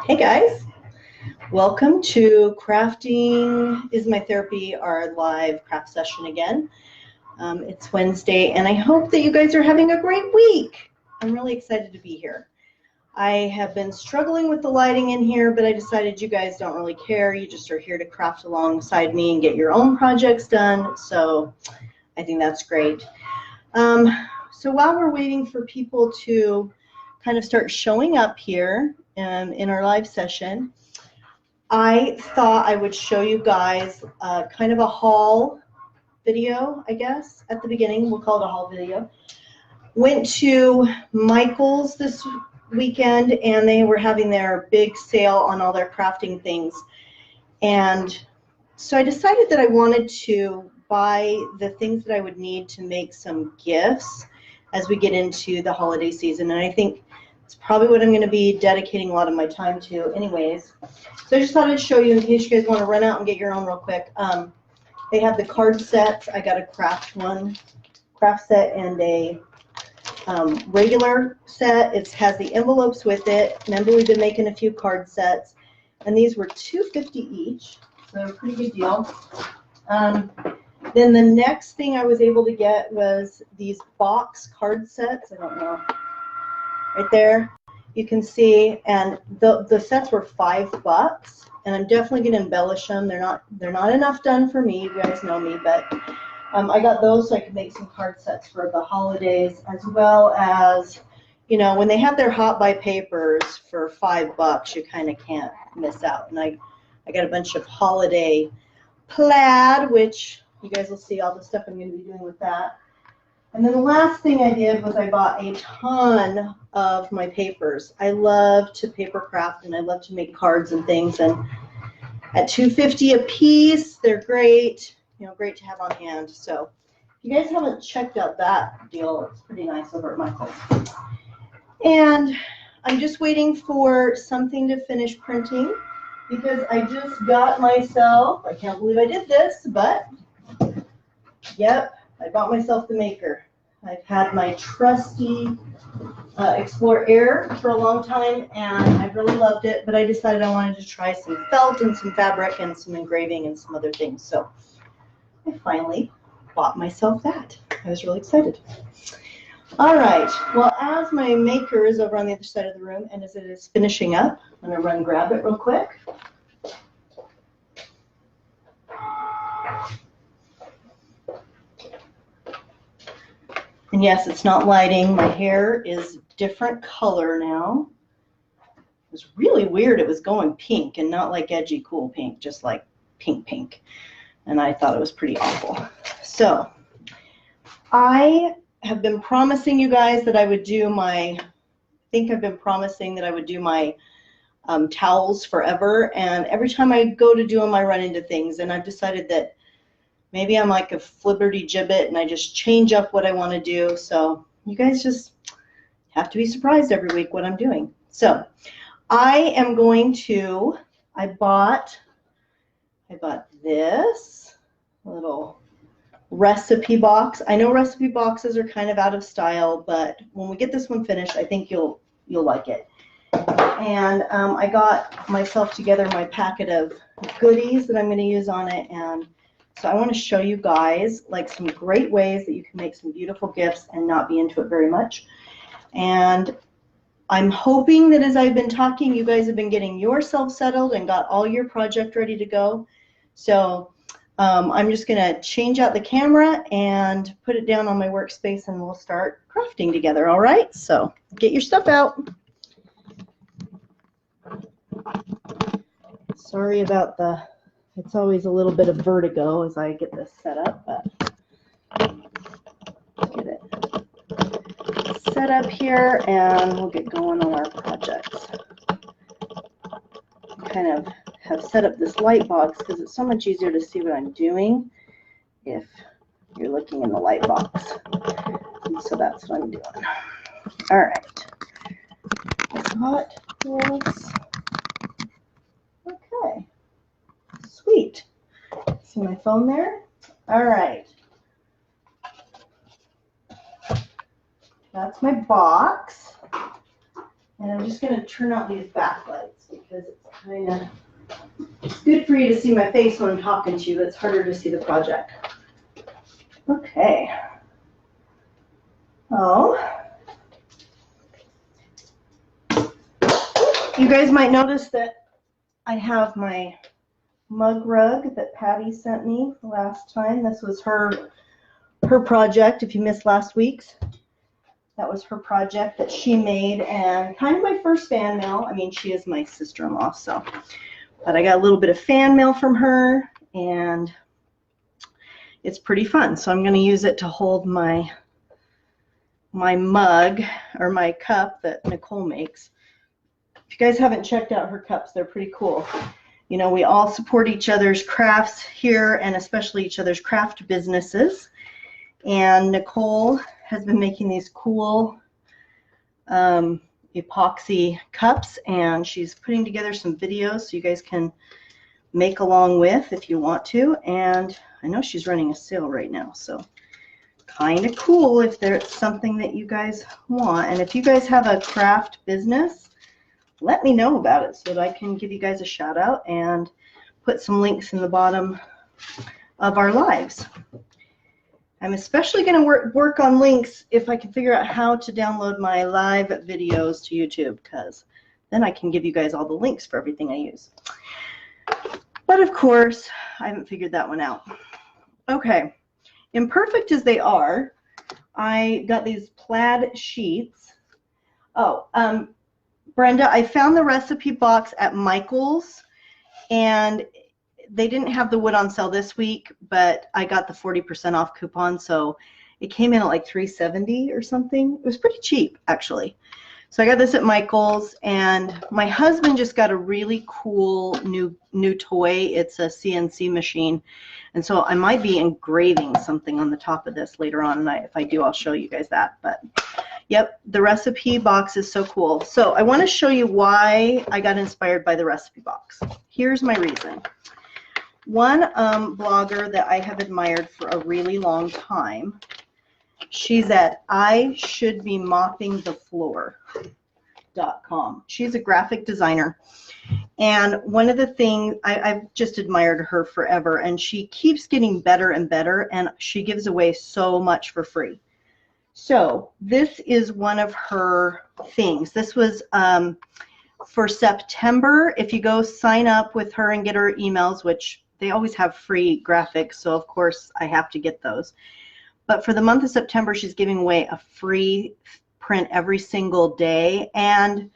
Hey guys, welcome to Crafting is My Therapy, our live craft session again. It's Wednesday and I hope that you guys are having a great week. I'm really excited to be here. I have been struggling with the lighting in here, but I decided you guys don't really care. You just are here to craft alongside me and get your own projects done. So I think that's great. So while we're waiting for people to kind of start showing up here in our live session, I thought I would show you guys kind of a haul video, I guess, at the beginning. We'll call it a haul video. Went to Michael's this weekend, and they were having their big sale on all their crafting things. And so I decided that I wanted to buy the things that I would need to make some gifts as we get into the holiday season. And I think it's probably what I'm going to be dedicating a lot of my time to anyways. So I just thought I'd show you in case you guys want to run out and get your own real quick. They have the card sets. I got a craft set and a regular set. It has the envelopes with it. Remember, we've been making a few card sets, and these were $2.50 each, so a pretty good deal. Then the next thing I was able to get was these box card sets. I don't know. Right there, you can see, and the sets were $5, and I'm definitely going to embellish them. They're not enough done for me. You guys know me, but I got those so I could make some card sets for the holidays, as well as, you know, when they have their hot buy papers for $5, you kind of can't miss out. And I got a bunch of holiday plaid, which you guys will see all the stuff I'm going to be doing with that. And then the last thing I did was I bought a ton of my papers. I love to paper craft and I love to make cards and things. And at $2.50 a piece, they're great. You know, great to have on hand. So if you guys haven't checked out that deal, it's pretty nice over at Michael's. And I'm just waiting for something to finish printing because I just got myself, I can't believe I did this, but yep, I bought myself the maker. I've had my trusty Explore Air for a long time, and I've really loved it, but I decided I wanted to try some felt and some fabric and some engraving and some other things. So I finally bought myself that. I was really excited. All right, well, as my maker is over on the other side of the room and as it is finishing up, I'm going to run grab it real quick. And yes, it's not lighting. My hair is different color now. It was really weird. It was going pink and not like edgy cool pink, just like pink. And I thought it was pretty awful. So I have been promising you guys that I would do my, towels forever. And every time I go to do them, I run into things. And I've decided that maybe I'm like a flibberty-gibbet and I just change up what I want to do. So you guys just have to be surprised every week what I'm doing. So I am going to, I bought this little recipe box. I know recipe boxes are kind of out of style, but when we get this one finished, I think you'll like it. And I got myself together my packet of goodies that I'm going to use on it, and so I want to show you guys like some great ways that you can make some beautiful gifts and not be into it very much. And I'm hoping that as I've been talking, you guys have been getting yourself settled and got all your project ready to go. So I'm just going to change out the camera and put it down on my workspace and we'll start crafting together, all right? So get your stuff out. Sorry about it's always a little bit of vertigo as I get this set up, but get it set up here and we'll get going on our projects. Kind of have set up this light box because it's so much easier to see what I'm doing if you're looking in the light box. And so that's what I'm doing. All right. Got this. Okay. Sweet. See my phone there? All right. That's my box. And I'm just going to turn out these backlights because it's good for you to see my face when I'm talking to you. It's harder to see the project. Okay. Oh. You guys might notice that I have my mug rug that Patty sent me last time. This was her project. If you missed last week's, that was her project that she made, and kind of my first fan mail. I mean, she is my sister-in-law, so, but I got a little bit of fan mail from her, and it's pretty fun. So I'm going to use it to hold my mug or my cup that Nicole makes. If you guys haven't checked out her cups, they're pretty cool. You know, we all support each other's crafts here, and especially each other's craft businesses. And Nicole has been making these cool epoxy cups, and she's putting together some videos so you guys can make along with if you want to. And I know she's running a sale right now, so kind of cool if there's something that you guys want. And if you guys have a craft business, let me know about it so that I can give you guys a shout out and put some links in the bottom of our lives. I'm especially going to work on links if I can figure out how to download my live videos to YouTube, because then I can give you guys all the links for everything I use. But of course, I haven't figured that one out. Okay, imperfect as they are, I got these plaid sheets. Oh, Brenda, I found the recipe box at Michael's, and they didn't have the wood on sale this week, but I got the 40% off coupon, so it came in at like $3.70 or something. It was pretty cheap, actually. So I got this at Michael's, and my husband just got a really cool new toy. It's a CNC machine, and so I might be engraving something on the top of this later on, and if I do, I'll show you guys that. But yep, the recipe box is so cool. So I want to show you why I got inspired by the recipe box. Here's my reason. One blogger that I have admired for a really long time, she's at ishouldbemoppingthefloor.com. She's a graphic designer, and one of the things, I've just admired her forever, and she keeps getting better and better, and she gives away so much for free. So this is one of her things. This was for September. If you go sign up with her and get her emails, which they always have free graphics, so of course I have to get those. But for the month of September, she's giving away a free print every single day. And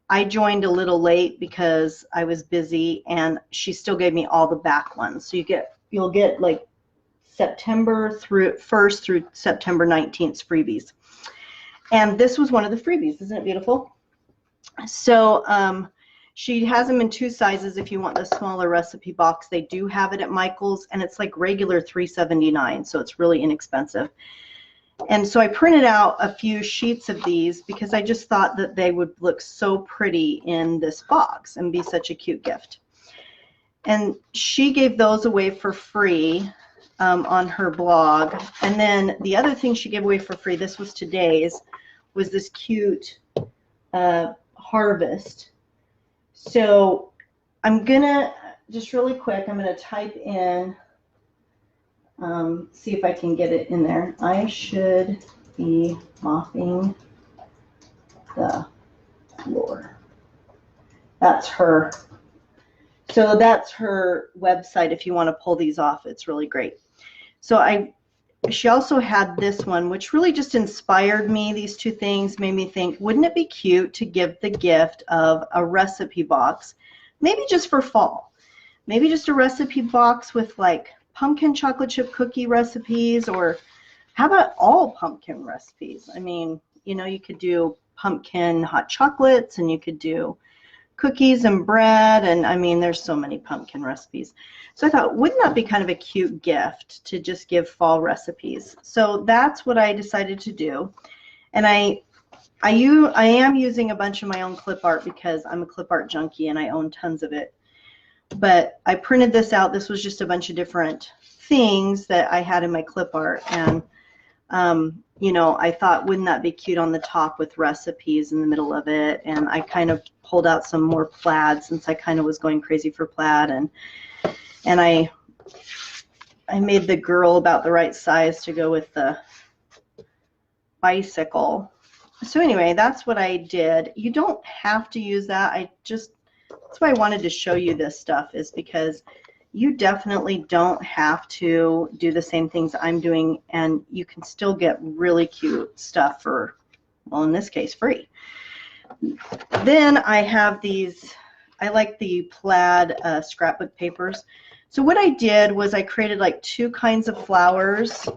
I joined a little late because I was busy, and she still gave me all the back ones. So you'll get like September 1st through September 19th freebies. And this was one of the freebies. Isn't it beautiful? So she has them in two sizes if you want the smaller recipe box. They do have it at Michael's, and it's like regular $3.79, so it's really inexpensive. And so I printed out a few sheets of these because I just thought that they would look so pretty in this box and be such a cute gift. And she gave those away for free on her blog. And then the other thing she gave away for free, this was today's, was this cute harvest. So I'm gonna, just really quick, I'm gonna type in, see if I can get it in there. I should be mopping the floor. That's her. So that's her website if you want to pull these off. It's really great. So she also had this one, which really just inspired me. These two things made me think, wouldn't it be cute to give the gift of a recipe box, maybe just for fall? Maybe just a recipe box with like pumpkin chocolate chip cookie recipes, or how about all pumpkin recipes? I mean, you know, you could do pumpkin hot chocolates, and you could do cookies and bread, and I mean, there's so many pumpkin recipes. So I thought, wouldn't that be kind of a cute gift to just give fall recipes? So that's what I decided to do. And I am using a bunch of my own clip art because I'm a clip art junkie and I own tons of it. But I printed this out. This was just a bunch of different things that I had in my clip art, and You know, I thought, wouldn't that be cute on the top with recipes in the middle of it? And I kind of pulled out some more plaid since I kind of was going crazy for plaid, and I made the girl about the right size to go with the bicycle. So anyway, that's what I did. You don't have to use that. That's why I wanted to show you this stuff, is because you definitely don't have to do the same things I'm doing, and you can still get really cute stuff for, well, in this case, free. Then I have these, I like the plaid scrapbook papers. So what I did was I created like 2 kinds of flowers,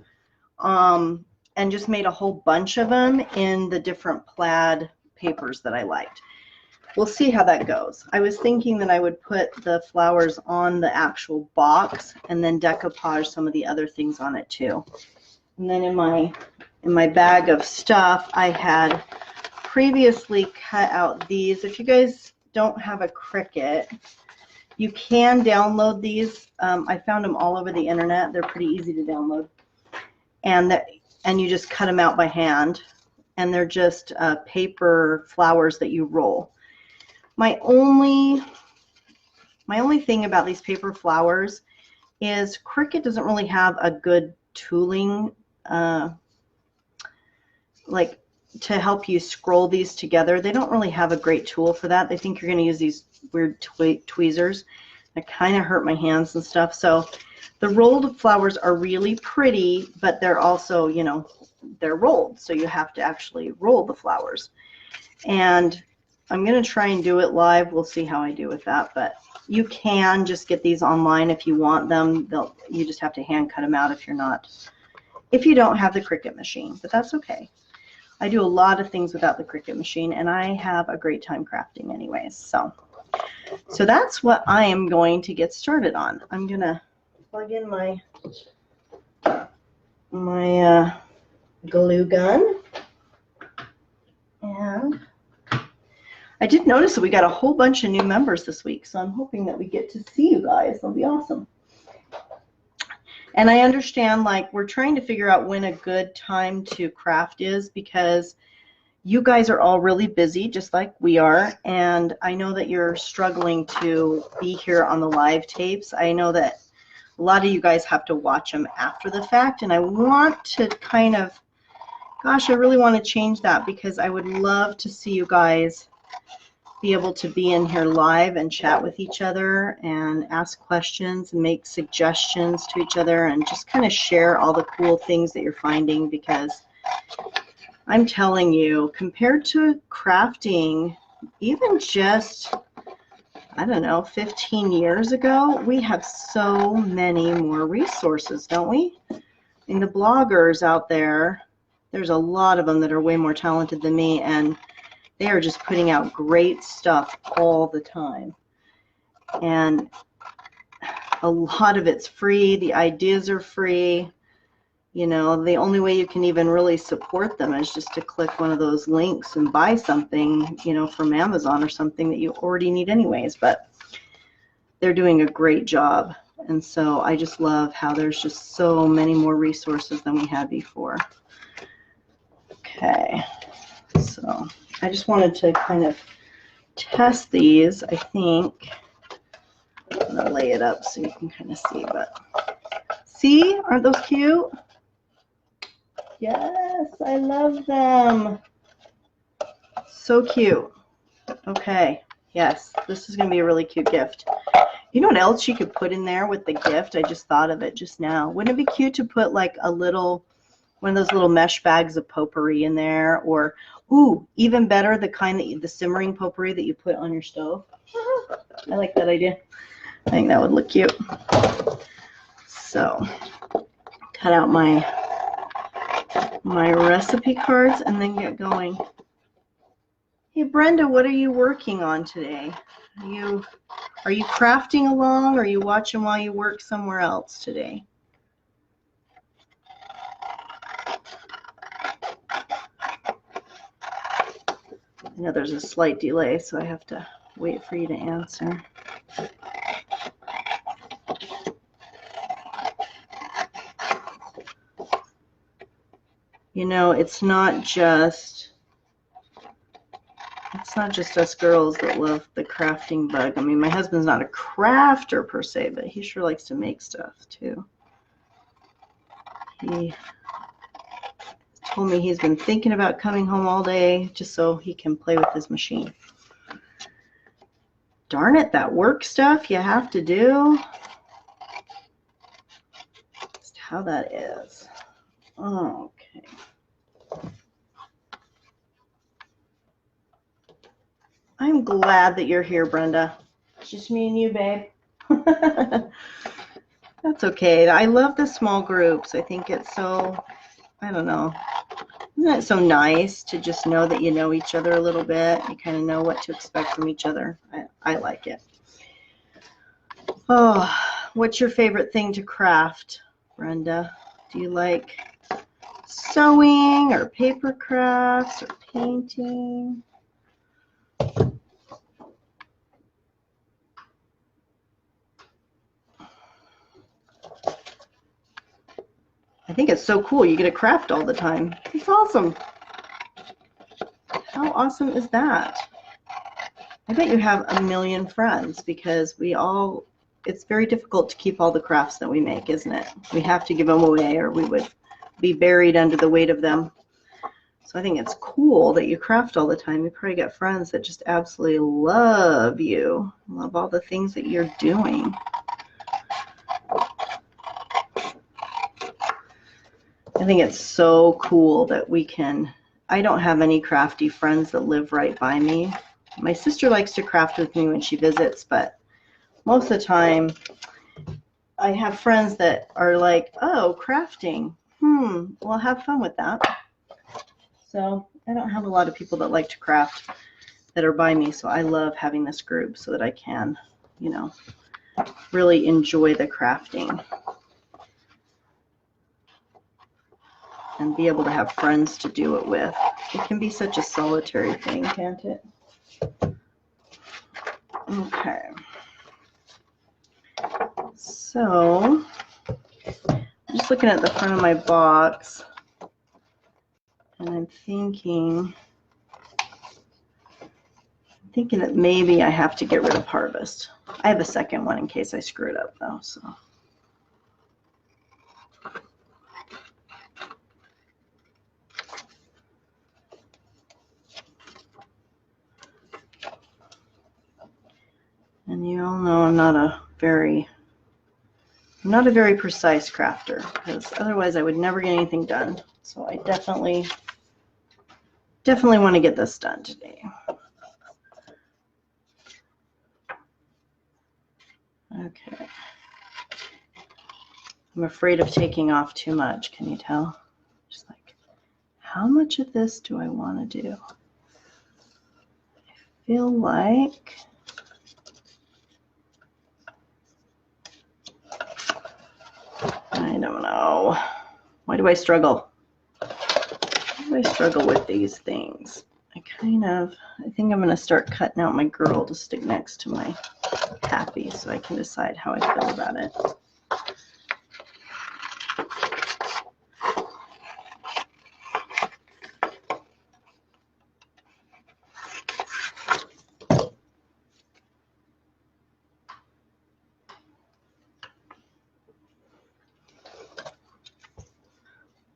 and just made a whole bunch of them in the different plaid papers that I liked. We'll see how that goes. I was thinking that I would put the flowers on the actual box and then decoupage some of the other things on it too. And then in my bag of stuff, I had previously cut out these. If you guys don't have a Cricut, you can download these. I found them all over the internet. They're pretty easy to download. And you just cut them out by hand. And they're just paper flowers that you roll. My only thing about these paper flowers is Cricut doesn't really have a good tooling like to help you scroll these together. They don't really have a great tool for that. They think you're going to use these weird tweezers that kind of hurt my hands and stuff. So the rolled flowers are really pretty, but they're also, you know, they're rolled, so you have to actually roll the flowers. And I'm going to try and do it live. We'll see how I do with that, but you can just get these online if you want them. You just have to hand cut them out if you don't have the Cricut machine, but that's okay. I do a lot of things without the Cricut machine, and I have a great time crafting anyways. So that's what I am going to get started on. I'm going to plug in my glue gun, and I did notice that we got a whole bunch of new members this week, so I'm hoping that we get to see you guys. That'll be awesome. And I understand, like, we're trying to figure out when a good time to craft is, because you guys are all really busy, just like we are, and I know that you're struggling to be here on the live tapes. I know that a lot of you guys have to watch them after the fact, and I want to kind of, gosh, I really want to change that, because I would love to see you guys be able to be in here live and chat with each other and ask questions and make suggestions to each other and just kind of share all the cool things that you're finding, because I'm telling you, compared to crafting, even just, I don't know, 15 years ago, we have so many more resources, don't we? And the bloggers out there, there's a lot of them that are way more talented than me, and they are just putting out great stuff all the time. And a lot of it's free. The ideas are free. You know, the only way you can even really support them is just to click one of those links and buy something, you know, from Amazon or something that you already need anyways. But they're doing a great job. And so I just love how there's just so many more resources than we had before. Okay, so I just wanted to kind of test these. I think I'm going to lay it up so you can kind of see. But see, aren't those cute? Yes, I love them. So cute. Okay, yes, this is going to be a really cute gift. You know what else you could put in there with the gift? I just thought of it just now. Wouldn't it be cute to put like a little, one of those little mesh bags of potpourri in there? Or, ooh, even better, the kind that the simmering potpourri that you put on your stove. I like that idea. I think that would look cute. So, cut out my recipe cards and then get going. Hey Brenda, what are you working on today? Are you crafting along, or are you watching while you work somewhere else today? I know there's a slight delay, so I have to wait for you to answer. You know, it's not just us girls that love the crafting bug. I mean, my husband's not a crafter per se, but he sure likes to make stuff too. He told me he's been thinking about coming home all day just so he can play with his machine. Darn it, that work stuff you have to do. Just how that is. Okay. I'm glad that you're here, Brenda. It's just me and you, babe. That's okay. I love the small groups. I think it's so, I don't know. Isn't it so nice to just know that you know each other a little bit? You kind of know what to expect from each other. I like it. Oh, what's your favorite thing to craft, Brenda? Do you like sewing or paper crafts or painting? I think it's so cool. You get to craft all the time. It's awesome. How awesome is that? I bet you have a million friends because it's very difficult to keep all the crafts that we make, isn't it? We have to give them away or we would be buried under the weight of them. So I think it's cool that you craft all the time. You probably got friends that just absolutely love you, love all the things that you're doing. I think it's so cool that I don't have any crafty friends that live right by me. My sister likes to craft with me when she visits, but most of the time I have friends that are like, oh, crafting. Well, have fun with that. So I don't have a lot of people that like to craft that are by me, so I love having this group so that I can, you know, really enjoy the crafting and be able to have friends to do it with. It can be such a solitary thing, can't it? Okay. So I'm just looking at the front of my box and I'm thinking that maybe I have to get rid of Harvest. I have a second one in case I screw it up though, so. And you all know I'm not a very precise crafter because otherwise I would never get anything done. So I definitely want to get this done today. Okay. I'm afraid of taking off too much, can you tell? Just like, how much of this do I want to do? I feel like I don't know. Why do I struggle? Why do I struggle with these things? I think I'm going to start cutting out my girl to stick next to my happy so I can decide how I feel about it.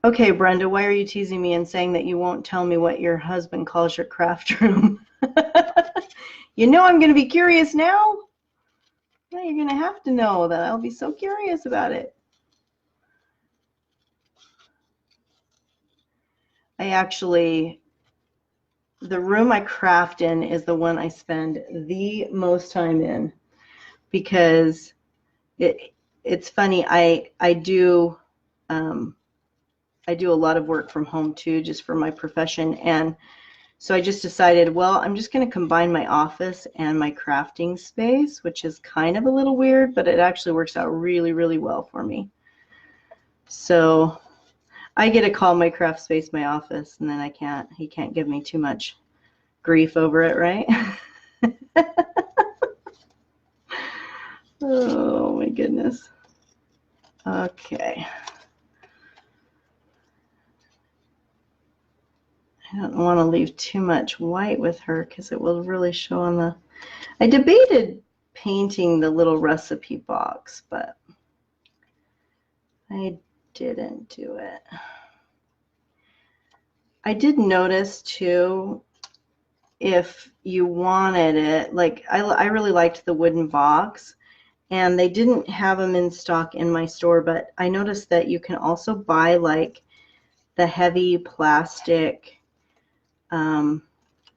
Okay, Brenda, why are you teasing me and saying that you won't tell me what your husband calls your craft room? You know I'm going to be curious now. Well, you're going to have to know that. I'll be so curious about it. The room I craft in is the one I spend the most time in because it's funny. I do a lot of work from home too, just for my profession, and so I just decided, well, I'm just going to combine my office and my crafting space, which is kind of a little weird, but it actually works out really, really well for me. So I get to call my craft space my office, and then he can't give me too much grief over it, right? Oh my goodness. Okay. I don't want to leave too much white with her because it will really show on the... I debated painting the little recipe box, but I didn't do it. I did notice too, if you wanted it, like I really liked the wooden box, and they didn't have them in stock in my store, but I noticed that you can also buy like the heavy plastic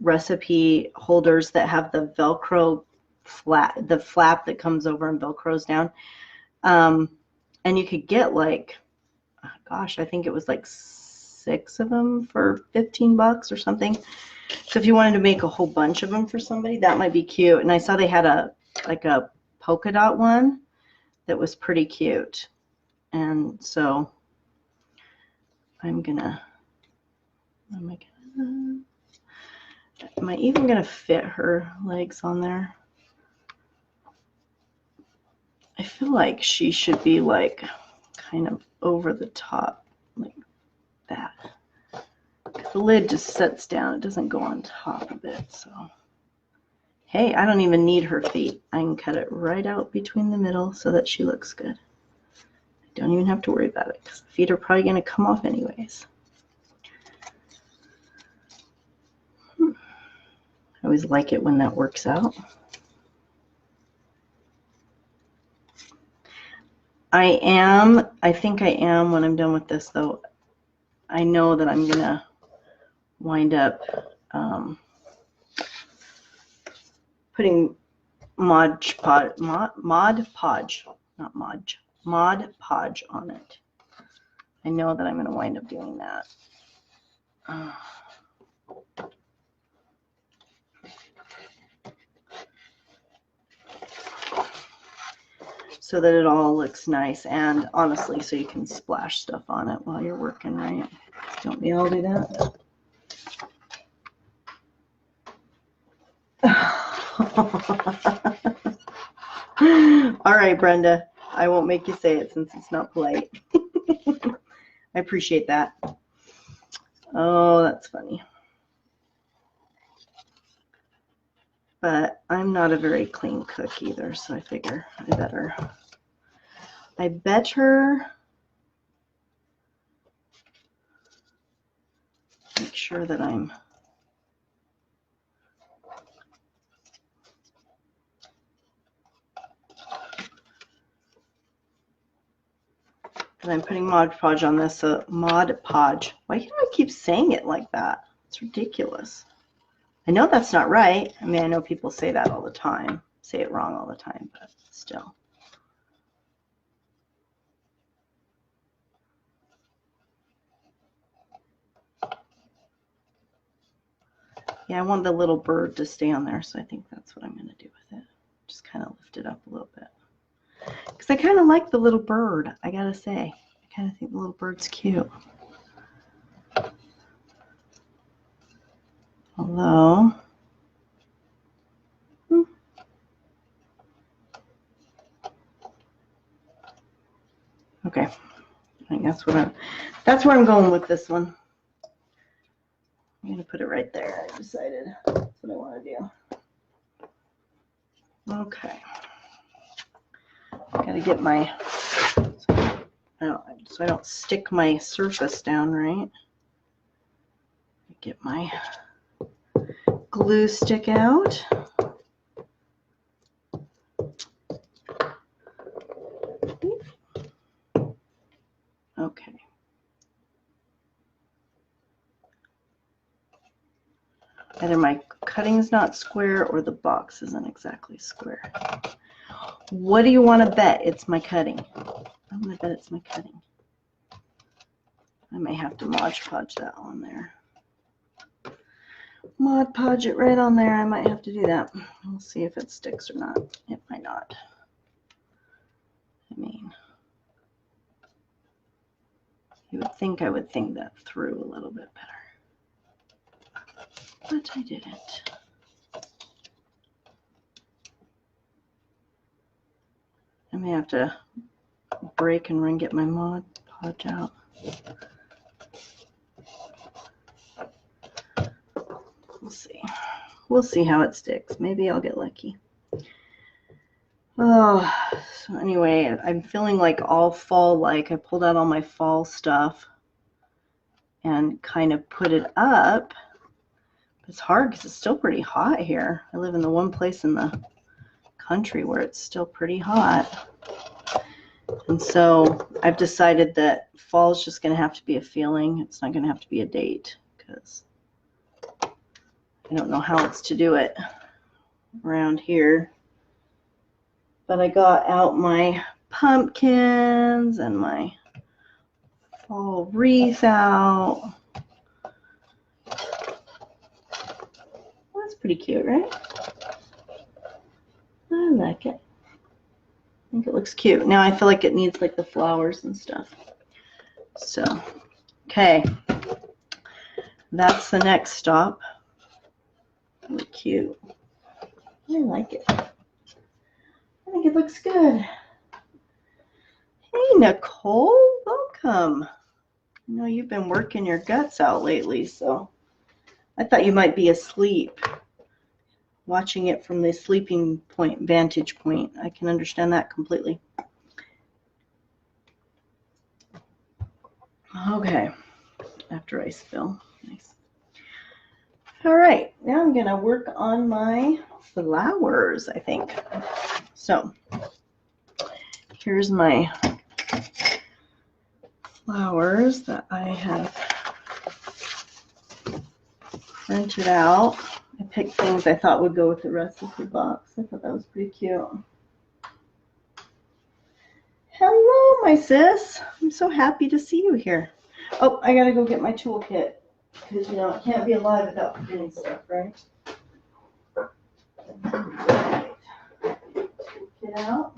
recipe holders that have the Velcro the flap that comes over and Velcros down. And you could get like, gosh, I think it was like 6 of them for 15 bucks or something. So if you wanted to make a whole bunch of them for somebody, that might be cute. And I saw they had a polka dot one that was pretty cute. And so am I even gonna fit her legs on there? I feel like she should be like kind of over the top like that. The lid just sets down, it doesn't go on top of it. So hey, I don't even need her feet. I can cut it right out between the middle so that she looks good. I don't even have to worry about it because the feet are probably going to come off anyways. I always like it when that works out. I think I am when I'm done with this though. I know that I'm going to wind up putting Mod Podge on it. I know that I'm going to wind up doing that. So that it all looks nice, and honestly, so you can splash stuff on it while you're working, right? Don't we all do that? All right, Brenda, I won't make you say it since it's not polite. I appreciate that. Oh, that's funny. But I'm not a very clean cook either, so I figure I better make sure that I'm putting Mod Podge on this. So Mod Podge. Why do I keep saying it like that? It's ridiculous. I know that's not right. I mean, I know people say that all the time, say it wrong all the time, but still. Yeah, I want the little bird to stay on there, so I think that's what I'm going to do with it. Just kind of lift it up a little bit. Because I kind of like the little bird, I got to say. I kind of think the little bird's cute. Although, okay, I think that's where I'm going with this one. I'm going to put it right there. I decided that's what I want to do. Okay. Got to get my, so I don't stick my surface down, right? Get my glue stick out. Okay. Either my cutting's not square or the box isn't exactly square. What do you want to bet it's my cutting? I'm going to bet it's my cutting. I may have to Mod Podge that on there. Mod Podge it right on there. I might have to do that. We'll see if it sticks or not. It might not. I mean, you would think I would think that through a little bit better. But I didn't. I may have to break and get my Mod Podge out. we'll see how it sticks. Maybe I'll get lucky. Oh, so anyway, I'm feeling like all fall-like. I pulled out all my fall stuff and kind of put it up. It's hard because it's still pretty hot here. I live in the one place in the country where it's still pretty hot. And so I've decided that fall is just going to have to be a feeling. It's not going to have to be a date because I don't know how else to do it around here. But I got out my pumpkins and my fall wreath out. Well, that's pretty cute, right? I like it. I think it looks cute. Now I feel like it needs like the flowers and stuff. So, okay. That's the next stop. Really cute. I like it. I think it looks good. Hey, Nicole, welcome. I know you've been working your guts out lately, so I thought you might be asleep. Watching it from the sleeping point, vantage point. I can understand that completely. Okay, after I spill. Nice. All right, now I'm gonna work on my flowers, I think. So here's my flowers that I have printed out. I picked things I thought would go with the recipe box. I thought that was pretty cute. Hello, my sis. I'm so happy to see you here. Oh, I gotta go get my toolkit because you know it can't be alive without forgetting stuff, right? Toolkit out.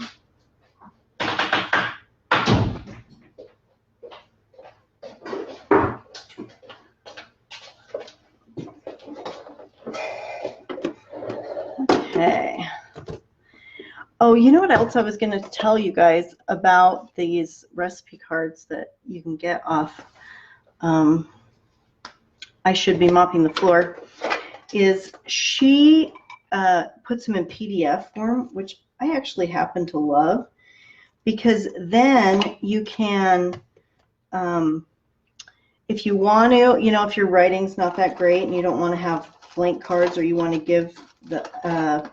Okay. Oh, you know what else I was going to tell you guys about these recipe cards that you can get off I Should Be Mopping the Floor is she puts them in PDF form, which I actually happen to love because then you can, if you want to, you know, if your writing's not that great and you don't want to have blank cards or you want to give the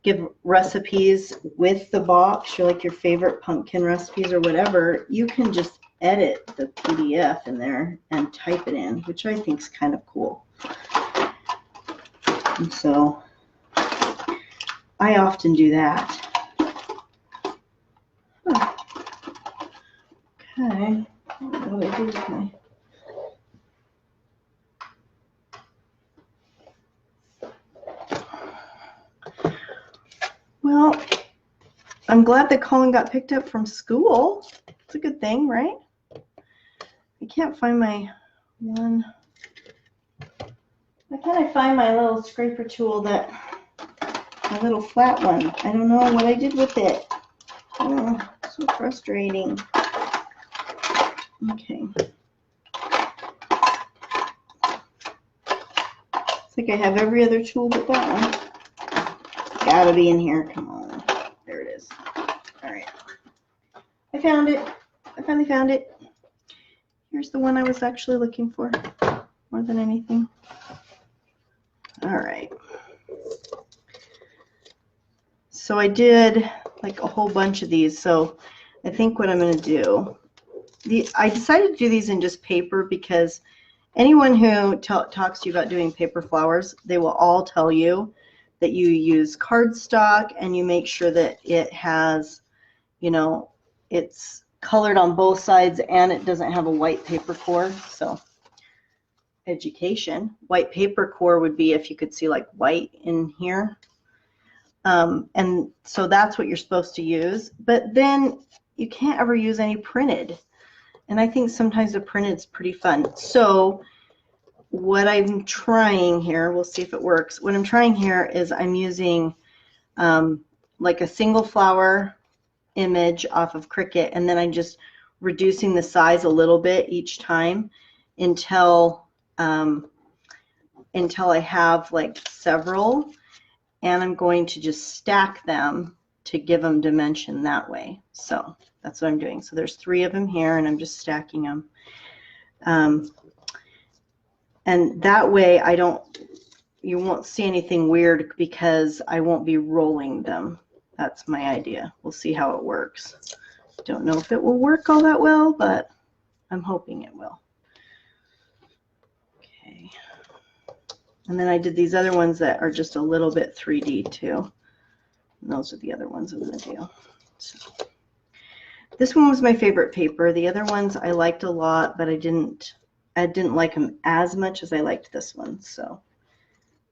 give recipes with the box, or like your favorite pumpkin recipes or whatever, you can just edit the PDF in there and type it in, which I think is kind of cool. And so I often do that. Huh. Okay. I don't know what I do with my... Well, I'm glad that Colin got picked up from school. It's a good thing, right? I can't find my one. Why can't I find my little scraper tool, that my little flat one? I don't know what I did with it. Oh, so frustrating. Okay. It's like I have every other tool but that one. Gotta be in here. Come on. There it is. All right. I found it. I finally found it. Here's the one I was actually looking for more than anything. All right. So I did like a whole bunch of these. So I think what I'm going to do, I decided to do these in just paper because anyone who talks to you about doing paper flowers, they will all tell you that you use cardstock and you make sure that it has, you know, it's colored on both sides and it doesn't have a white paper core. So education. White paper core would be if you could see like white in here. And so that's what you're supposed to use. But then you can't ever use any printed. And I think sometimes the printed is pretty fun. So what I'm trying here, we'll see if it works. What I'm trying here is I'm using like a single flower image off of Cricut, and then I'm just reducing the size a little bit each time until until I have like several, and I'm going to just stack them to give them dimension that way. So that's what I'm doing. So there's 3 of them here, and I'm just stacking them. And that way you won't see anything weird because I won't be rolling them. That's my idea. We'll see how it works. Don't know if it will work all that well, but I'm hoping it will. Okay. And then I did these other ones that are just a little bit 3D too. And those are the other ones I'm going to do. So this one was my favorite paper. The other ones I liked a lot, but I didn't like them as much as I liked this one. So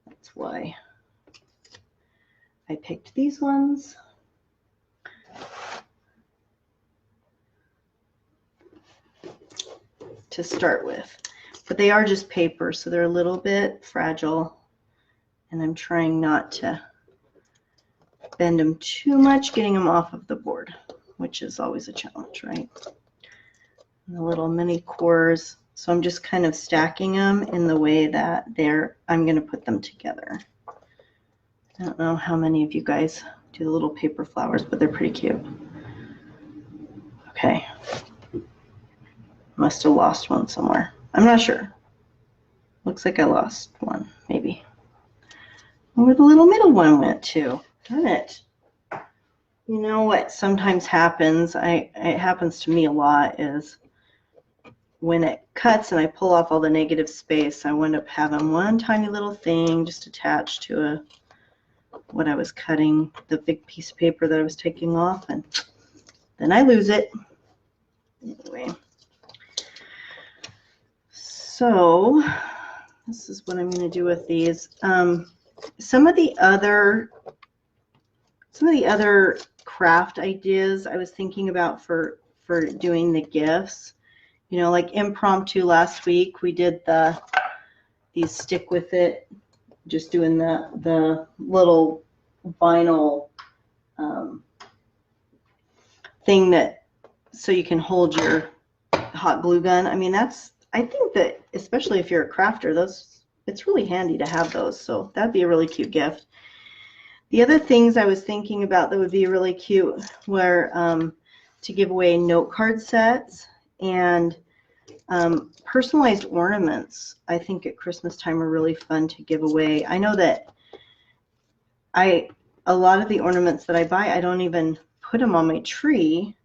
that's why I picked these ones. To start with, but they are just paper, so they're a little bit fragile, and I'm trying not to bend them too much, getting them off of the board, which is always a challenge, right? And the little mini cores, so I'm just kind of stacking them in the way that I'm going to put them together. I don't know how many of you guys do the little paper flowers, but they're pretty cute. Okay. Must have lost one somewhere. I'm not sure. Looks like I lost one, maybe. Where the little middle one went to. Darn it. You know what sometimes happens, it happens to me a lot, is when it cuts and I pull off all the negative space, I wind up having one tiny little thing just attached to what I was cutting, the big piece of paper that I was taking off, and then I lose it. Anyway. So this is what I'm going to do with these. Some of the other craft ideas I was thinking about for doing the gifts, you know, like impromptu last week we did these stick with it, just doing the little vinyl thing that so you can hold your hot glue gun. I mean, I think that especially if you're a crafter, it's really handy to have those. So that'd be a really cute gift. The other things I was thinking about that would be really cute were to give away note card sets and personalized ornaments. I think at Christmas time are really fun to give away. I know that a lot of the ornaments that I buy, I don't even put them on my tree.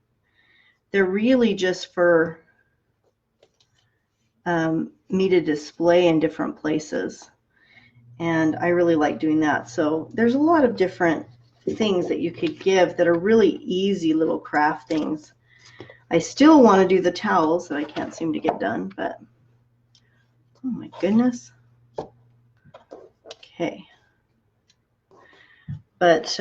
They're really just for me to display in different places, and I really like doing that. So there's a lot of different things that you could give that are really easy little craft things. I still want to do the towels that I can't seem to get done, but oh my goodness. Okay. But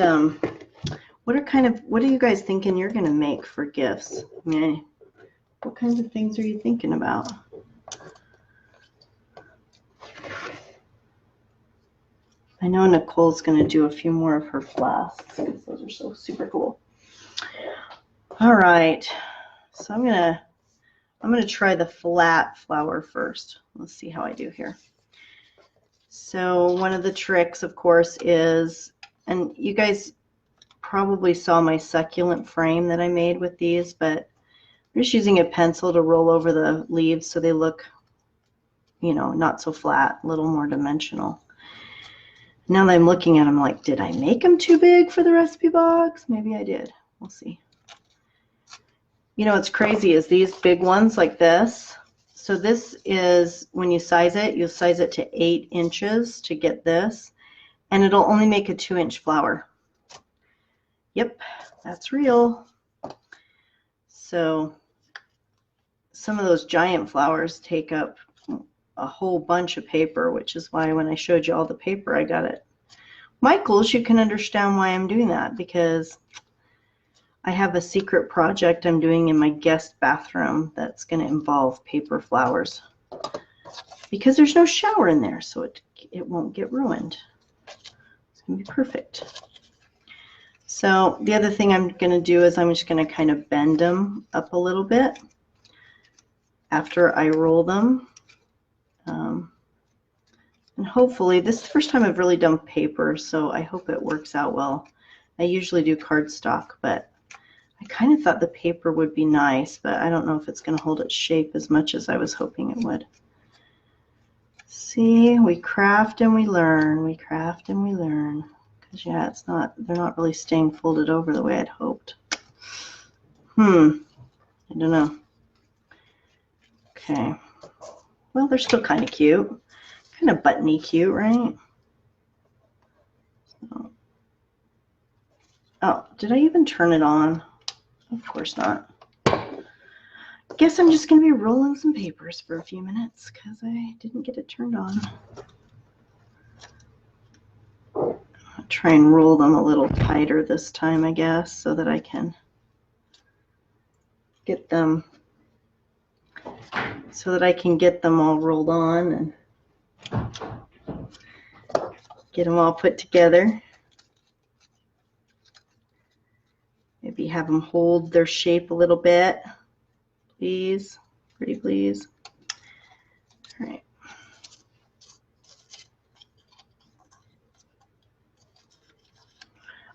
what are you guys thinking you're going to make for gifts? I mean, what kinds of things are you thinking about? I know Nicole's going to do a few more of her flasks because those are so super cool. All right, so I'm gonna try the flat flower first. Let's see how I do here. So one of the tricks, of course, is, and you guys probably saw my succulent frame that I made with these, but I'm just using a pencil to roll over the leaves so they look, you know, not so flat, a little more dimensional. Now that I'm looking at them, like, did I make them too big for the recipe box? Maybe I did. We'll see. You know what's crazy is these big ones like this. So this is, when you size it, you'll size it to 8 inches to get this, and it'll only make a 2-inch flower. Yep, that's real. So some of those giant flowers take up a whole bunch of paper, which is why when I showed you all the paper, I got it. Michaels, you can understand why I'm doing that, because I have a secret project I'm doing in my guest bathroom that's going to involve paper flowers, because there's no shower in there, so it won't get ruined. It's going to be perfect. So the other thing I'm going to do is I'm just going to kind of bend them up a little bit after I roll them. And hopefully, this is the first time I've really done paper, so I hope it works out well. I usually do cardstock, but I kind of thought the paper would be nice, but I don't know if it's going to hold its shape as much as I was hoping it would. See, we craft and we learn. We craft and we learn. Because, yeah, they're not really staying folded over the way I'd hoped. I don't know. Okay. Well, they're still kind of cute. Kind of buttony cute, right? So, oh, did I even turn it on? Of course not. Guess I'm just going to be rolling some papers for a few minutes because I didn't get it turned on. I'll try and roll them a little tighter this time, I guess, so that I can get them all rolled on and get them all put together. Maybe have them hold their shape a little bit, please. Pretty please. All right.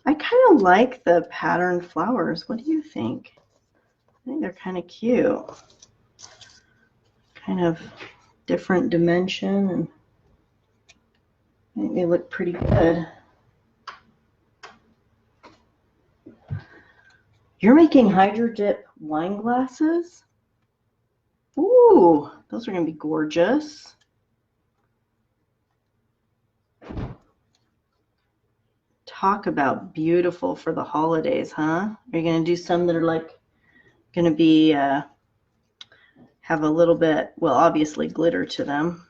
I kind of like the patterned flowers. What do you think? I think they're kind of cute. Kind of different dimension, and I think they look pretty good. You're making Hydro Dip wine glasses? Ooh, those are going to be gorgeous. Talk about beautiful for the holidays, huh? Are you going to do some that are like going to be have a little bit, well, obviously glitter to them.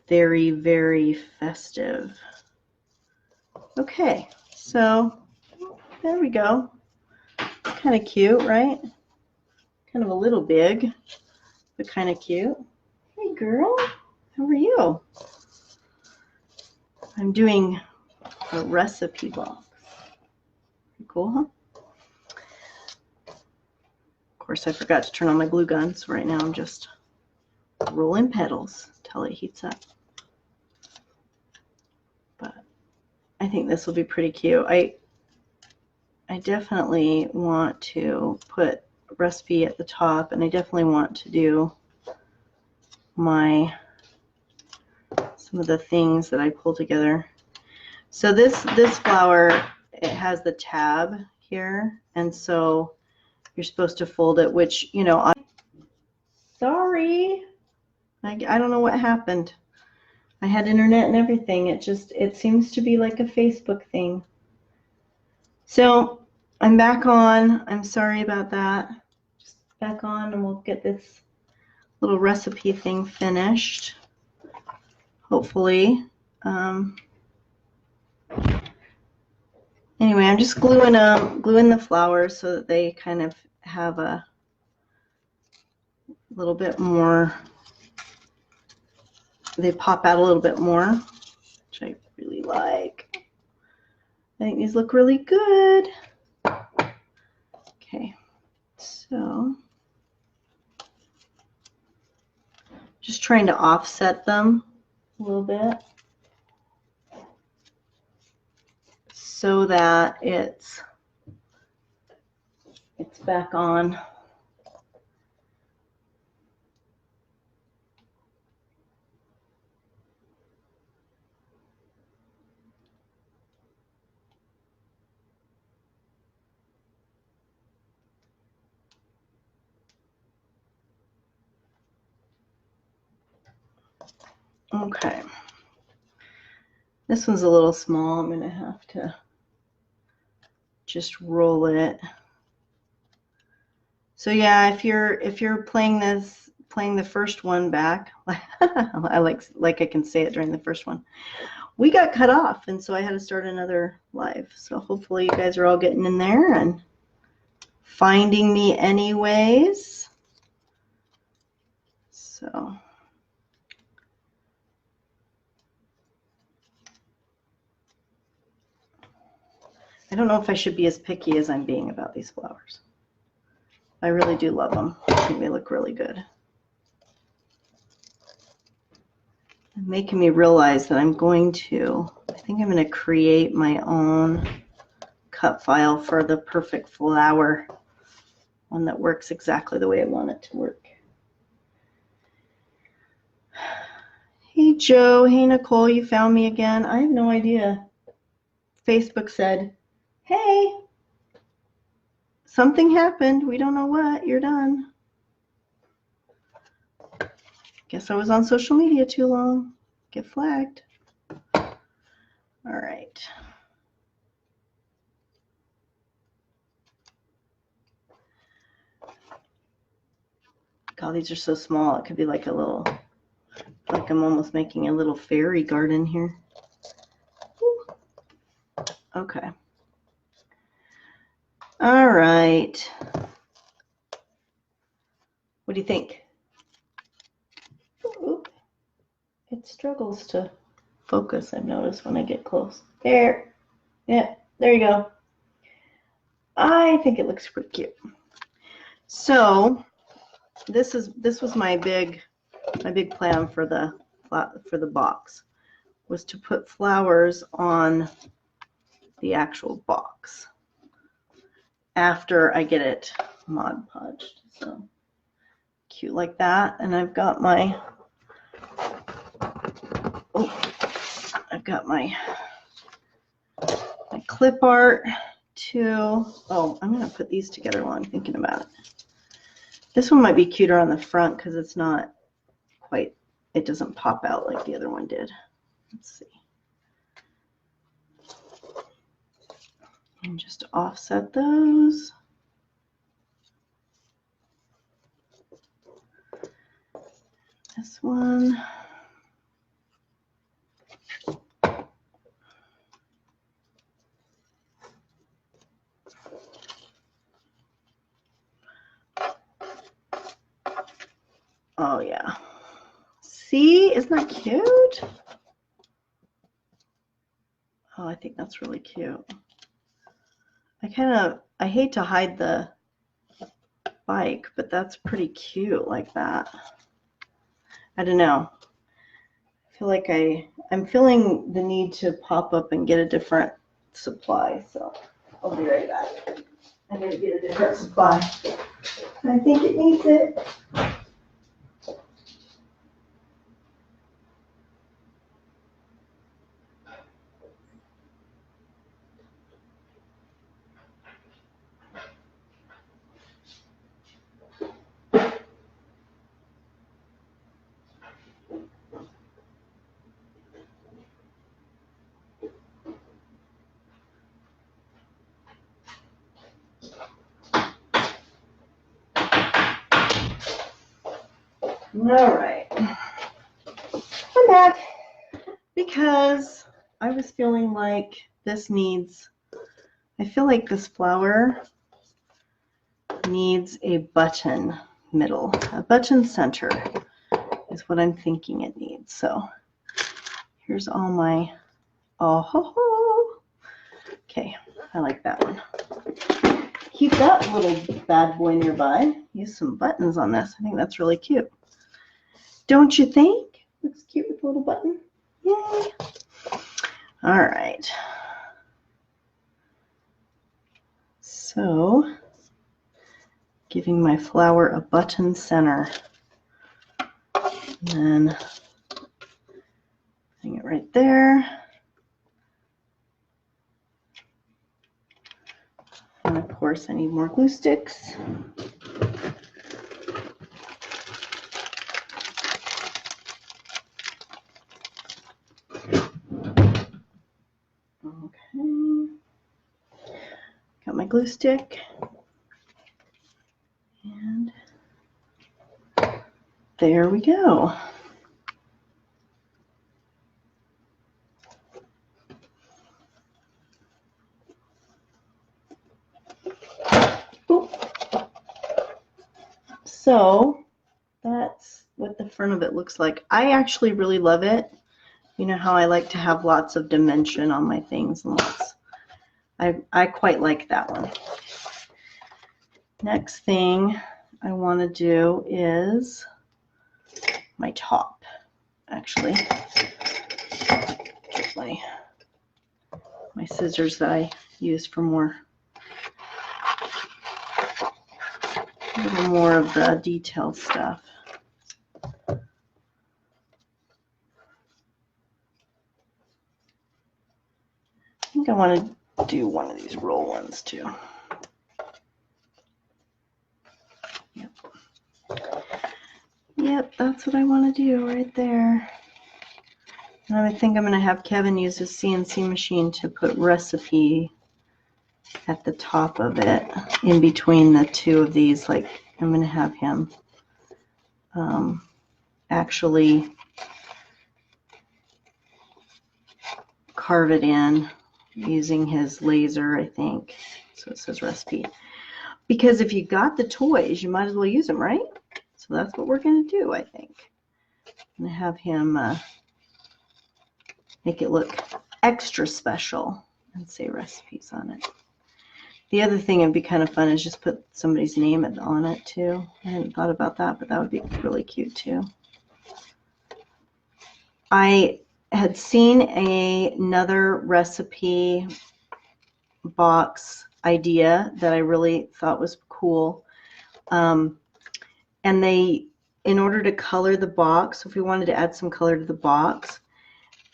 Very, very festive. Okay, so there we go. Kind of cute, right? Kind of a little big, but kind of cute. Hey girl, how are you? I'm doing a recipe box. Pretty cool, huh? Of course, I forgot to turn on my glue gun, so right now I'm just rolling petals until it heats up. But I think this will be pretty cute. I definitely want to put a recipe at the top, and I definitely want to do some of the things that I pull together. So this flower, it has the tab here, and so you're supposed to fold it, which, you know, sorry, I don't know what happened. I had internet and everything. It seems to be like a Facebook thing. So I'm back on. I'm sorry about that. Just back on, and we'll get this little recipe thing finished, hopefully. Anyway, I'm just gluing the flowers so that they kind of have a little bit more, they pop out a little bit more, which I really like. I think these look really good. Okay, so just trying to offset them a little bit so that it's back on. Okay. This one's a little small. I'm going to have to just roll it. So yeah, if you're playing the first one back, I like I can say it during the first one. We got cut off, and so I had to start another live. So hopefully you guys are all getting in there and finding me anyways. So I don't know if I should be as picky as I'm being about these flowers. I really do love them. I think they look really good. making me realize that I think I'm going to create my own cut file for the perfect flower, one that works exactly the way I want it to work. Hey Joe, hey Nicole, you found me again. I have no idea. Facebook said, hey, something happened. We don't know what. You're done. Guess I was on social media too long. Get flagged. All right. God, these are so small. It could be like a little, like I'm almost making a little fairy garden here. Ooh. Okay. All right. What do you think? Ooh. It struggles to focus, I've noticed, when I get close. There. Yeah, there you go. I think it looks pretty cute. So this was my big plan for the box, was to put flowers on the actual box after I get it Mod Podged. So cute like that. And I've got my clip art too. Oh, I'm gonna put these together while I'm thinking about it. This one might be cuter on the front because it's not quite, it doesn't pop out like the other one did. Let's see. And just offset those. This one. Oh yeah. See, isn't that cute? Oh, I think that's really cute. I hate to hide the bike, but that's pretty cute like that. I don't know. I feel like I'm feeling the need to pop up and get a different supply, so I'll be right back. I'm going to get a different supply. I think it needs it. All right, I'm back because I was feeling like I feel like this flower needs a button middle, a button center is what I'm thinking it needs. So here's all my, okay, I like that one. Keep that little bad boy nearby. Use some buttons on this. I think that's really cute. Don't you think? Looks cute with a little button. Yay. All right. So, giving my flower a button center. And then putting it right there. And of course, I need more glue sticks. Okay. Got my glue stick. And there we go. So that's what the front of it looks like. I actually really love it. You know how I like to have lots of dimension on my things and lots. I quite like that one. Next thing I want to do is my top. actually. My scissors that I use for a little more of the detailed stuff. I think I want to do one of these roll ones too. Yep, that's what I want to do right there. And I think I'm going to have Kevin use his CNC machine to put recipe at the top of it, in between the two of these. Like, I'm going to have him actually carve it in using his laser, I think. So it says recipe. Because if you got the toys, you might as well use them, right? So that's what we're going to do, I think. I'm going to have him make it look extra special and say recipes on it. The other thing that'd be kind of fun is just put somebody's name on it too. I hadn't thought about that, but that would be really cute too. I had seen another recipe box idea that I really thought was cool. And in order to color the box, if we wanted to add some color to the box,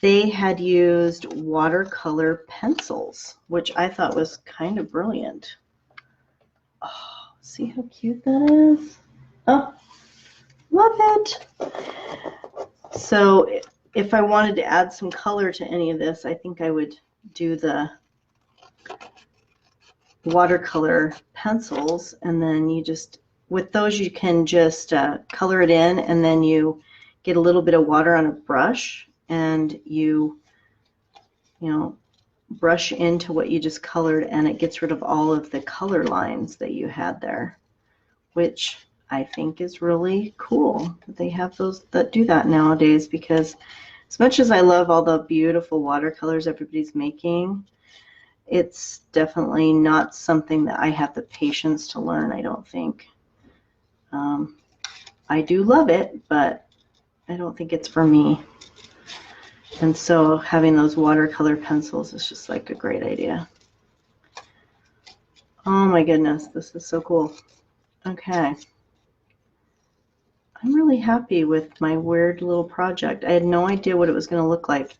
they had used watercolor pencils, which I thought was kind of brilliant. Oh, see how cute that is? Oh, love it. So if I wanted to add some color to any of this, I think I would do the watercolor pencils, and then you just, with those you can just color it in, and then you get a little bit of water on a brush, and you brush into what you just colored, and it gets rid of all of the color lines that you had there, which I think is really cool that they have those that do that nowadays, because as much as I love all the beautiful watercolors everybody's making, it's definitely not something that I have the patience to learn, I don't think. I do love it, but I don't think it's for me. And so having those watercolor pencils is just like a great idea. Oh my goodness, this is so cool. Okay. I'm really happy with my weird little project. I had no idea what it was going to look like.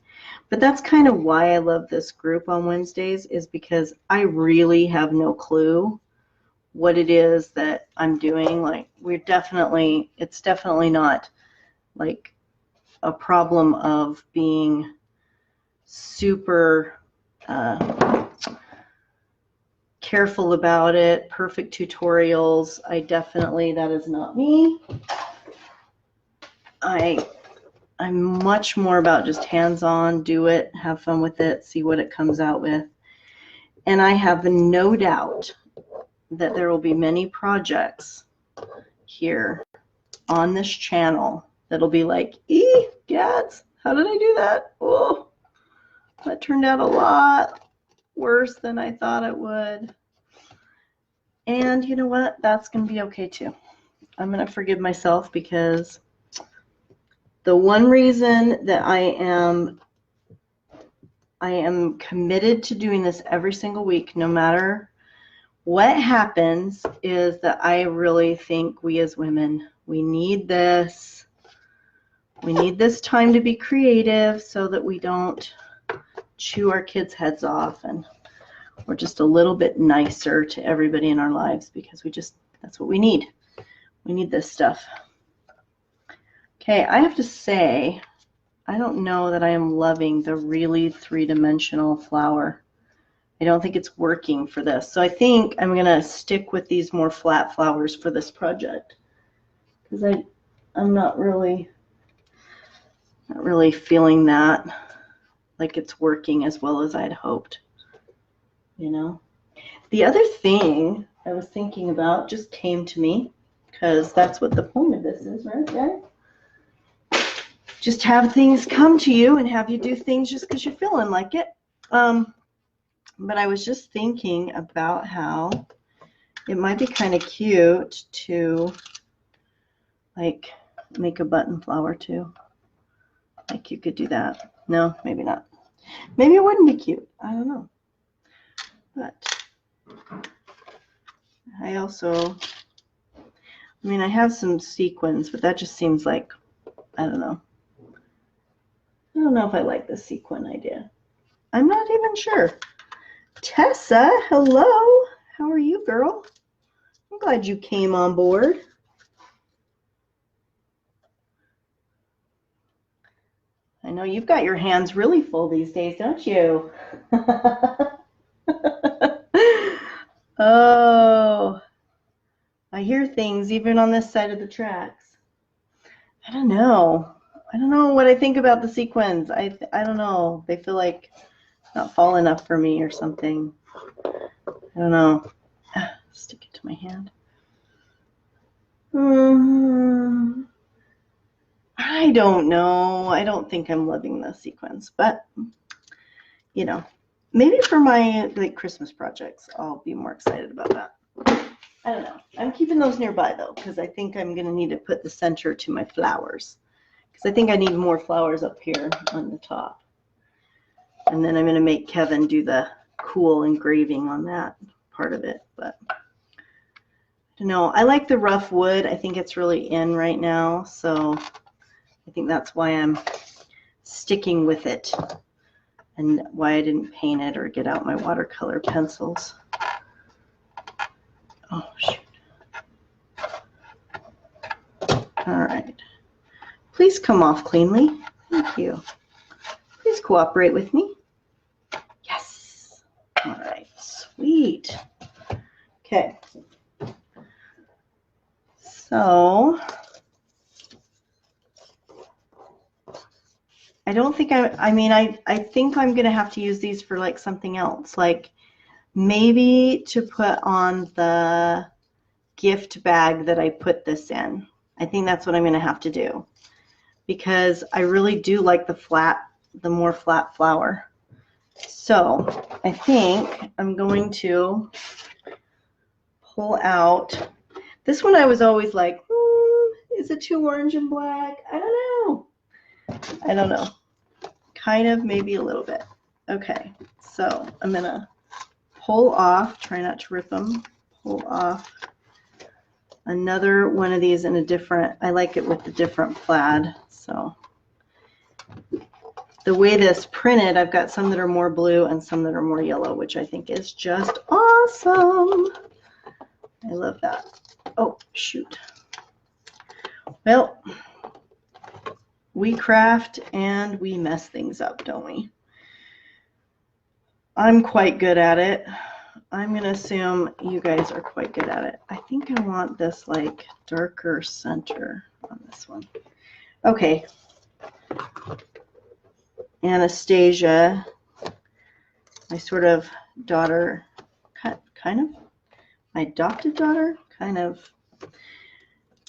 But that's kind of why I love this group on Wednesdays, is because I really have no clue what it is that I'm doing. Like, it's definitely not like a problem of being super careful about it, perfect tutorials. That is not me. I'm much more about just hands-on, do it, have fun with it, see what it comes out with. And I have no doubt that there will be many projects here on this channel that'll be like, gads, how did I do that? Oh, that turned out a lot worse than I thought it would. And you know what? That's going to be okay too. I'm going to forgive myself, because the one reason that I am committed to doing this every single week, no matter what happens, is that I really think we as women, we need this. We need this time to be creative so that we don't chew our kids' heads off, and we're just a little bit nicer to everybody in our lives, because that's what we need. We need this stuff. Okay, I have to say, I don't know that I am loving the really three-dimensional flower. I don't think it's working for this. So I think I'm going to stick with these more flat flowers for this project, because I'm not really feeling that like it's working as well as I'd hoped. The other thing I was thinking about just came to me, because that's what the point of this is, right, guys? Just have things come to you and have you do things just because you're feeling like it. But I was just thinking about how it might be kind of cute to like make a button flower too. Like you could do that. No, maybe not. Maybe it wouldn't be cute. I don't know. But I also, I mean, I have some sequins, but that just seems like, I don't know. I don't know if I like the sequin idea. I'm not even sure. Tessa, hello. How are you, girl? I'm glad you came on board. I know you've got your hands really full these days, don't you? Oh, I hear things even on this side of the tracks. I don't know. I don't know what I think about the sequins. I don't know. They feel like not fall enough for me or something. I don't know. Stick it to my hand. I don't know. I don't think I'm loving the sequins, but you know, maybe for my like Christmas projects, I'll be more excited about that. I don't know. I'm keeping those nearby though, because I think I'm going to need to put the center to my flowers. Because I think I need more flowers up here on the top. And then I'm going to make Kevin do the cool engraving on that part of it. But I don't know. I like the rough wood. I think it's really in right now. So I think that's why I'm sticking with it and why I didn't paint it or get out my watercolor pencils. Oh, shoot. All right. Please come off cleanly. Thank you. Please cooperate with me. Yes. All right. Sweet. Okay. So I don't think I think I'm going to have to use these for like something else. Like maybe to put on the gift bag that I put this in. I think that's what I'm going to have to do. Because I really do like the more flat flower. So I think I'm going to pull out. This one I was always like, is it too orange and black? I don't know. Kind of, maybe a little bit. Okay, so I'm going to pull off, try not to rip them, pull off another one of these in a different, I like it with the different plaid. So the way this printed, I've got some that are more blue and some that are more yellow, which I think is just awesome. I love that. Oh, shoot. Well, we craft and we mess things up, don't we? I'm quite good at it. I'm going to assume you guys are quite good at it. I think I want this like darker center on this one. Okay. Anastasia, my sort of daughter, kind of, my adopted daughter, kind of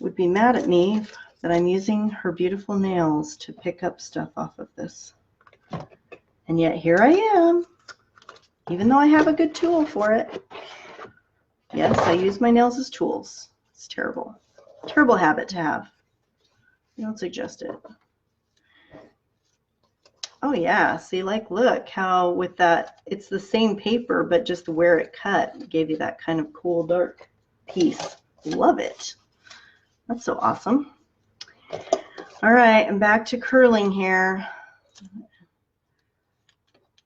would be mad at me that I'm using her beautiful nails to pick up stuff off of this. And yet here I am, even though I have a good tool for it. Yes, I use my nails as tools. It's terrible. Terrible habit to have. I don't suggest it. Oh yeah, see, like, look how with that, it's the same paper, but just where it cut gave you that kind of cool dark piece. Love it. That's so awesome. All right, I'm back to curling here.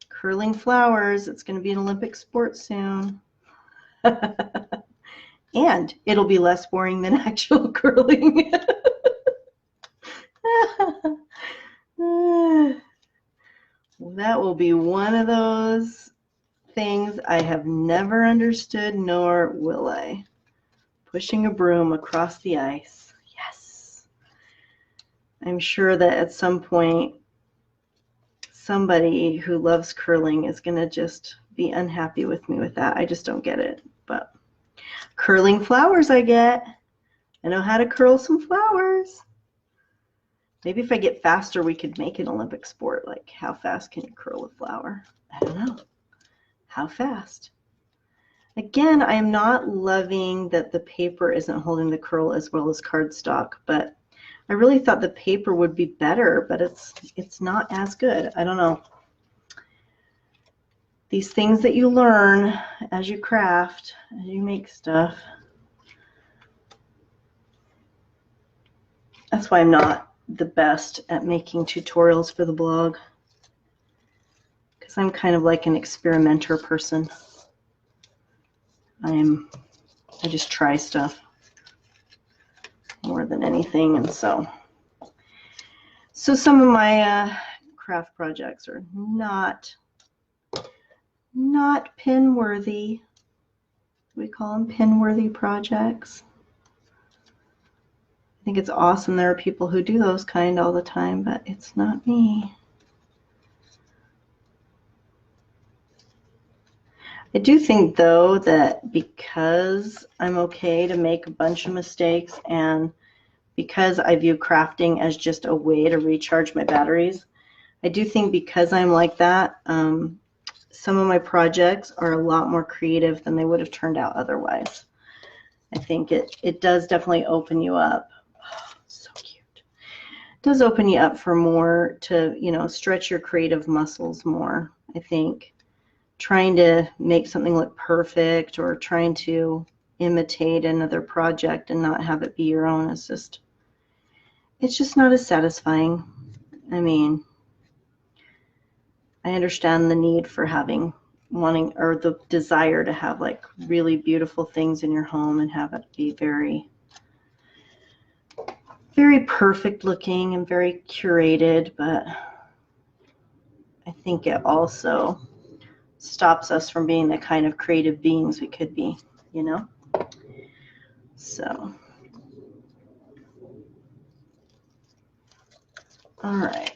Curling flowers. It's going to be an Olympic sport soon. And it'll be less boring than actual curling. That will be one of those things I have never understood, nor will I. Pushing a broom across the ice. Yes. I'm sure that at some point, somebody who loves curling is going to just be unhappy with me with that. I just don't get it. But curling flowers I get. I know how to curl some flowers. Maybe if I get faster, we could make an Olympic sport. Like, how fast can you curl a flower? I don't know. How fast? Again, I am not loving that the paper isn't holding the curl as well as cardstock, but I really thought the paper would be better, but it's not as good. I don't know. These things that you learn as you craft, as you make stuff. That's why I'm not the best at making tutorials for the blog, because I'm kind of like an experimenter person. I just try stuff more than anything, and so some of my craft projects are not pin worthy. We call them pin worthy projects. I think it's awesome there are people who do those kind all the time, but it's not me. I do think, though, that because I'm okay to make a bunch of mistakes, and because I view crafting as just a way to recharge my batteries, I do think because I'm like that, some of my projects are a lot more creative than they would have turned out otherwise. I think it does definitely open you up. Oh, so cute. It does open you up for more to, you know, stretch your creative muscles more, I think. Trying to make something look perfect or trying to imitate another project and not have it be your own is just, it's just not as satisfying. I mean, I understand the need for wanting or the desire to have like really beautiful things in your home and have it be very, very perfect looking and very curated, but I think it also stops us from being the kind of creative beings we could be, you know? So, all right.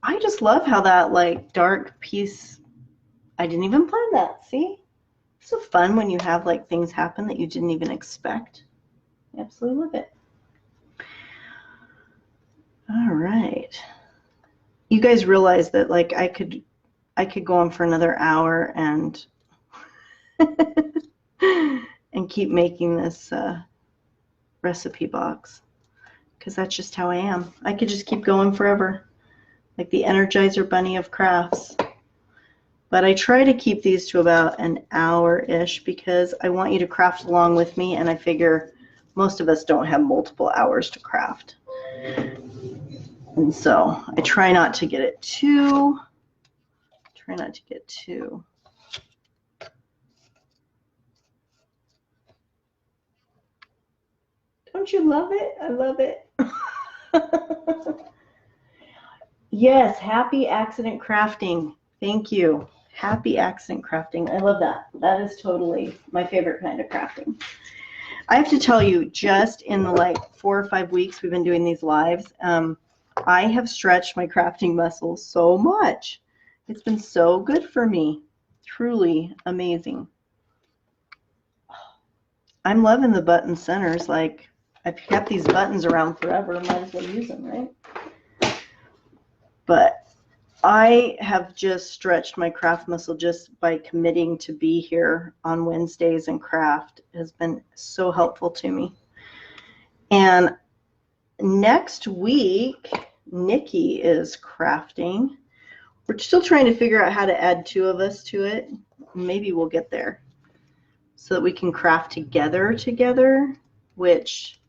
I just love how that like dark piece, I didn't even plan that, see? It's so fun when you have like things happen that you didn't even expect. I absolutely love it. All right. You guys realize that like I could go on for another hour and and keep making this recipe box, because that's just how I am. I could just keep going forever, like the Energizer Bunny of crafts. But I try to keep these to about an hour-ish because I want you to craft along with me, and I figure most of us don't have multiple hours to craft. And so I try not to get it too, Don't you love it? I love it. Yes, happy accident crafting. Thank you. Happy accident crafting. I love that. That is totally my favorite kind of crafting. I have to tell you, just in the like 4 or 5 weeks we've been doing these lives, I have stretched my crafting muscles so much. It's been so good for me. Truly amazing. I'm loving the button centers. Like, I've kept these buttons around forever. Might as well use them, right? But I have just stretched my craft muscle just by committing to be here on Wednesdays and craft. It has been so helpful to me. And next week, Nikki is crafting. We're still trying to figure out how to add 2 of us to it. Maybe we'll get there so that we can craft together, which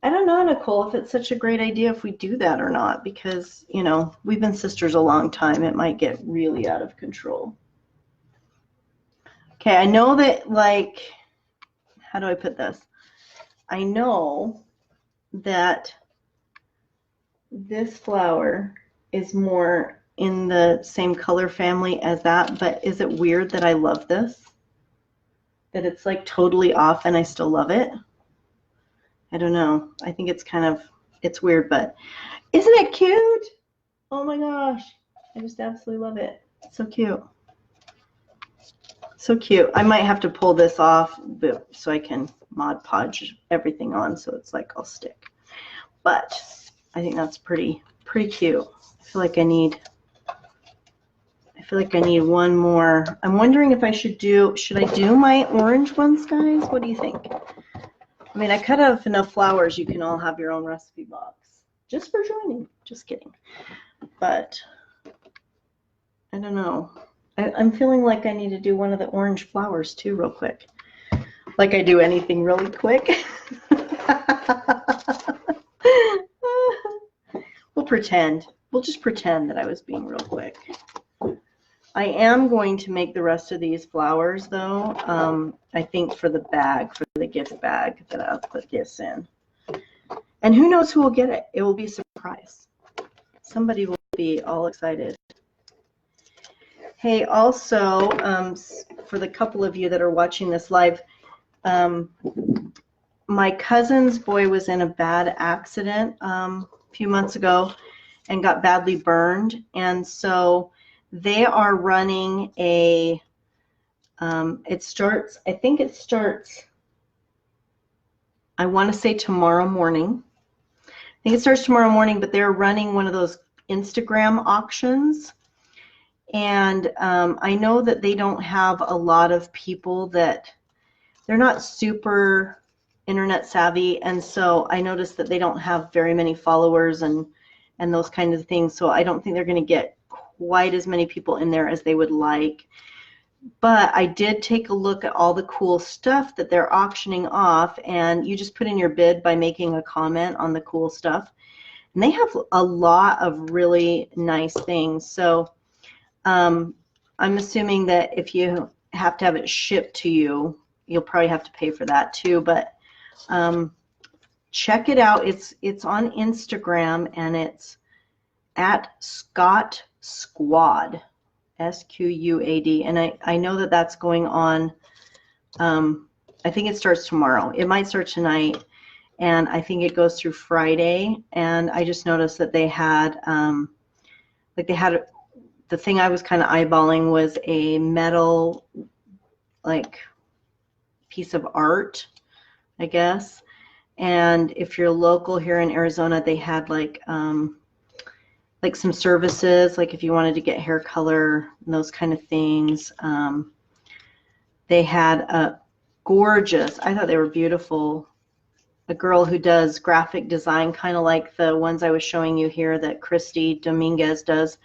I don't know, Nicole, if it's such a great idea if we do that or not, because, you know, we've been sisters a long time. It might get really out of control. Okay, I know that, like, how do I put this? I know that this flower is more in the same color family as that, but is it weird that I love this? That it's like totally off and I still love it? I don't know. I think it's kind of, it's weird, but isn't it cute? Oh my gosh. I just absolutely love it. It's so cute. So cute. I might have to pull this off so I can Mod Podge everything on so it's like all stick. But I think that's pretty cute. I feel like feel like I need one more. I'm wondering if I should I do my orange ones, guys? What do you think? I mean, I cut out enough flowers. You can all have your own recipe box. Just for joining. Just kidding. But I don't know. I'm feeling like I need to do one of the orange flowers too real quick. Like I do anything really quick. We'll pretend. We'll just pretend that I was being real quick. I am going to make the rest of these flowers though. I think for the bag, for the gift bag that I'll put this in. And who knows who will get it? It will be a surprise. Somebody will be all excited. Hey, also, for the couple of you that are watching this live, my cousin's boy was in a bad accident a few months ago and got badly burned. And so they are running a, I think it starts, I want to say tomorrow morning. I think it starts tomorrow morning, but they're running one of those Instagram auctions. And I know that they don't have a lot of people that, they're not super internet savvy. And so I noticed that they don't have very many followers and those kinds of things. So I don't think they're going to get quite as many people in there as they would like. But I did take a look at all the cool stuff that they're auctioning off, and you just put in your bid by making a comment on the cool stuff. And they have a lot of really nice things. So I'm assuming that if you have to have it shipped to you, you'll probably have to pay for that too. But check it out. It's on Instagram, and it's at Scott Squad, SQUAD. And I know that that's going on. I think it starts tomorrow. It might start tonight, and I think it goes through Friday. And I just noticed that they had the thing I was kind of eyeballing was a metal like piece of art, I guess. And if you're local here in Arizona, they had like some services, like if you wanted to get hair color and those kind of things. They had a gorgeous, I thought they were beautiful, a girl who does graphic design, kind of like the ones I was showing you here that Christy Dominguez does.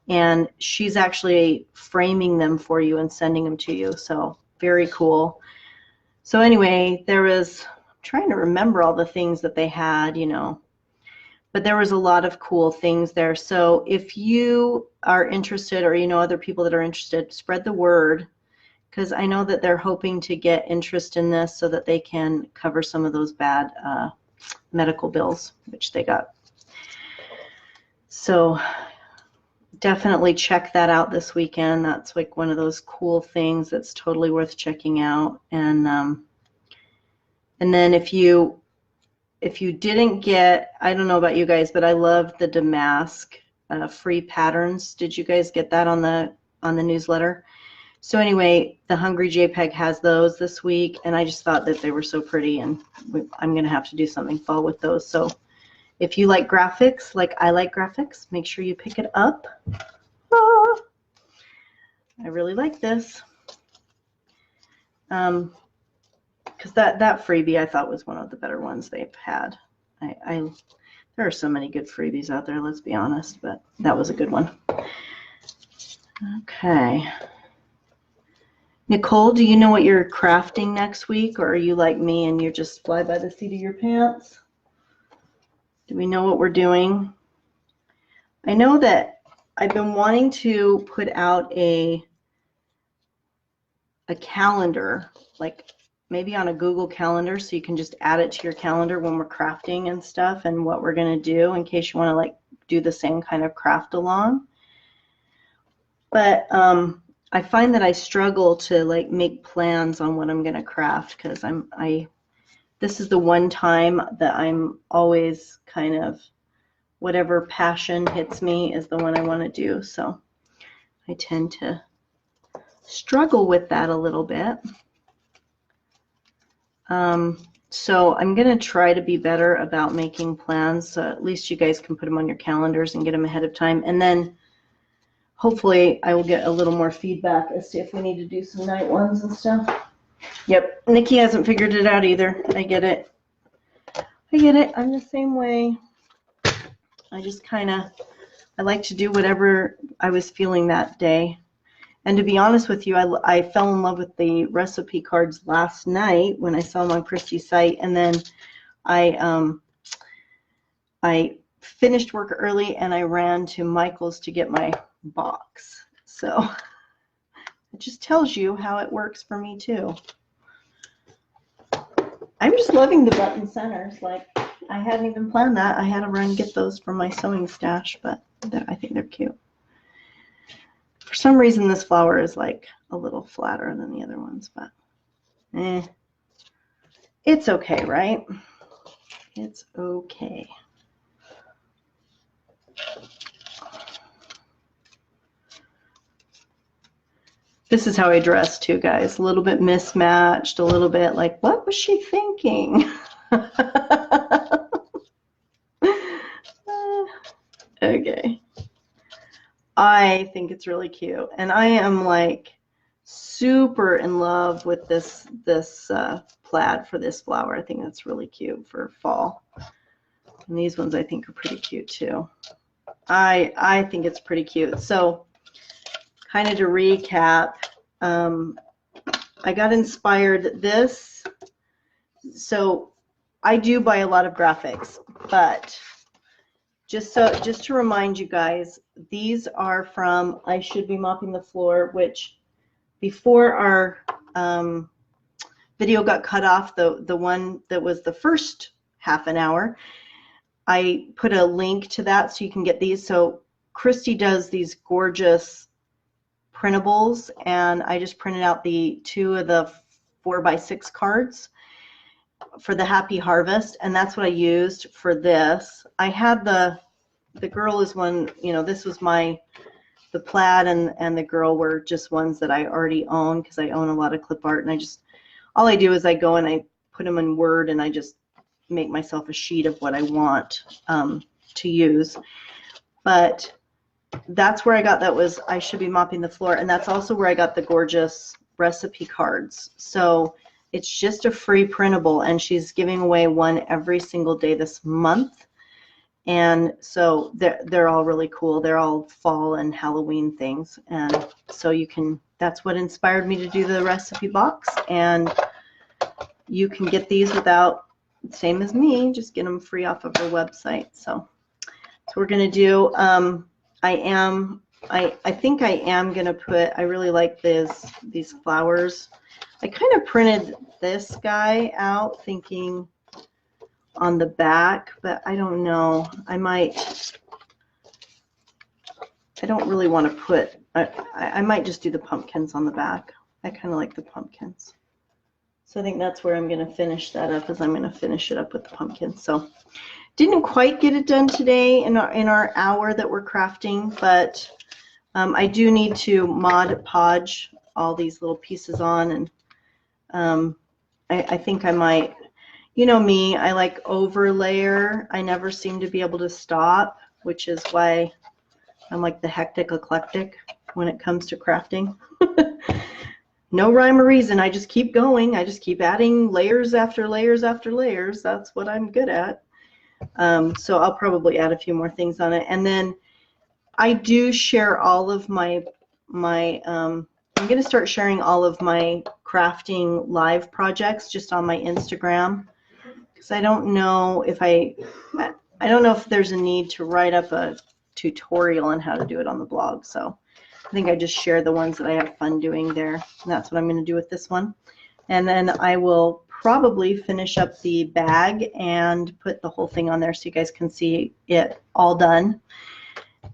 And she's actually framing them for you and sending them to you. So very cool. So anyway, I'm trying to remember all the things that they had, you know, but there was a lot of cool things there. So if you are interested, or you know other people that are interested, spread the word, because I know that they're hoping to get interest in this so that they can cover some of those bad medical bills, which they got. So definitely check that out this weekend. That's like one of those cool things that's totally worth checking out. And then if you didn't get, I don't know about you guys, but I love the Damask free patterns. Did you guys get that on the newsletter? So anyway, the Hungry JPEG has those this week, and I just thought that they were so pretty, and I'm going to have to do something fall with those. So if you like graphics, like I like graphics, make sure you pick it up. Ah, I really like this. Because that freebie I thought was one of the better ones they've had. There are so many good freebies out there, let's be honest, but that was a good one. Okay. Nicole, do you know what you're crafting next week, or are you like me and you just fly by the seat of your pants? Do we know what we're doing? I know that I've been wanting to put out a calendar, like maybe on a Google Calendar, so you can just add it to your calendar when we're crafting and stuff, and what we're going to do in case you want to like do the same kind of craft along. But I find that I struggle to like make plans on what I'm going to craft, because this is the one time that I'm always kind of, whatever passion hits me is the one I want to do. So I tend to struggle with that a little bit. So I'm going to try to be better about making plans, so at least you guys can put them on your calendars and get them ahead of time. And then hopefully I will get a little more feedback as to if we need to do some night ones and stuff. Yep, Nikki hasn't figured it out either. I get it. I get it. I'm the same way. I just I like to do whatever I was feeling that day. And to be honest with you, I fell in love with the recipe cards last night when I saw them on Christy's site, and then I finished work early and I ran to Michael's to get my box. So it just tells you how it works for me too. I'm just loving the button centers. Like, I hadn't even planned that. I had to run and get those from my sewing stash, but I think they're cute. For some reason, this flower is like a little flatter than the other ones, but it's okay, right? It's okay. This is how I dress too, guys. A little bit mismatched, a little bit like, what was she thinking? Okay. I think it's really cute, and I am like super in love with this plaid for this flower. I think that's really cute for fall. And these ones I think are pretty cute too. I think it's pretty cute. So kind of to recap, I got inspired this. So I do buy a lot of graphics, but just to remind you guys, these are from I Should Be Mopping the Floor, which before our video got cut off, the one that was the first half an hour, I put a link to that so you can get these. So Christy does these gorgeous printables, and I just printed out the 2 of the 4x6 cards for the Happy Harvest, and that's what I used for this. I had the girl is one, you know, this was the plaid and the girl were just ones that I already own because I own a lot of clip art, and all I do is I go and I put them in Word and I just make myself a sheet of what I want to use. But that's where I got that was I Should Be Mopping the Floor, and that's also where I got the gorgeous recipe cards. So it's just a free printable, and she's giving away one every single day this month. And so they're all really cool. They're all fall and Halloween things, and so that's what inspired me to do the recipe box. And you can get these without, same as me, just get them free off of our website. So we're gonna do. I think I am gonna put. I really like these flowers. I kind of printed this guy out thinking on the back, but I don't know. I don't really want to put. I might just do the pumpkins on the back. I kind of like the pumpkins. So I think that's where I'm going to finish that up, is I'm going to finish it up with the pumpkins. So didn't quite get it done today in our hour that we're crafting, but I do need to Mod Podge all these little pieces on, and I think I might, you know me, I like overlayer. I never seem to be able to stop, which is why I'm like the hectic eclectic when it comes to crafting. No rhyme or reason. I just keep going. I just keep adding layers after layers after layers. That's what I'm good at. So I'll probably add a few more things on it. And then I do share all of my I'm going to start sharing all of my crafting live projects just on my Instagram, because I don't know if I don't know if there's a need to write up a tutorial on how to do it on the blog. So I think I just share the ones that I have fun doing there. And that's what I'm going to do with this one. And then I will probably finish up the bag and put the whole thing on there so you guys can see it all done.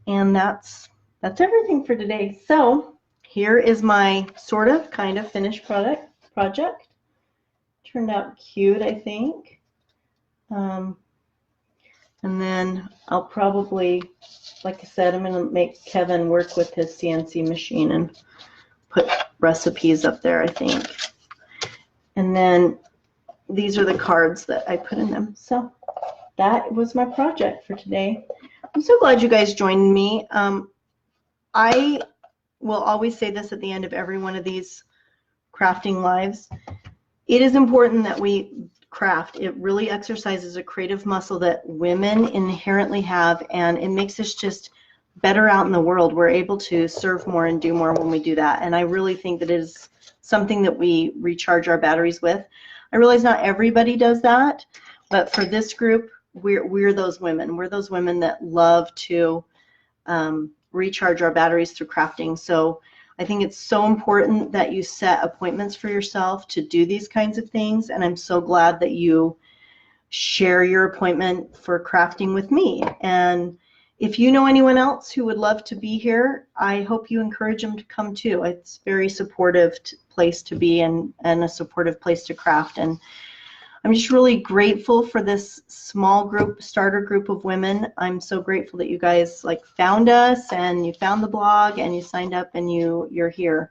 And that's everything for today. So here is my sort of kind of finished project. Turned out cute, I think. And then I'll probably, like I said, I'm going to make Kevin work with his CNC machine and put recipes up there, I think. And then these are the cards that I put in them. So that was my project for today. I'm so glad you guys joined me. I will always say this at the end of every one of these crafting lives. It is important that we craft. It really exercises a creative muscle that women inherently have, and it makes us just better out in the world. We're able to serve more and do more when we do that. And I really think that it is something that we recharge our batteries with. I realize not everybody does that, but for this group, we're those women. We're those women that love to recharge our batteries through crafting. So I think it's so important that you set appointments for yourself to do these kinds of things. And I'm so glad that you share your appointment for crafting with me. And if you know anyone else who would love to be here, I hope you encourage them to come too. It's a very supportive place to be and a supportive place to craft. And I'm just really grateful for this small group, starter group of women. I'm so grateful that you guys found us and you found the blog and you signed up and you're here.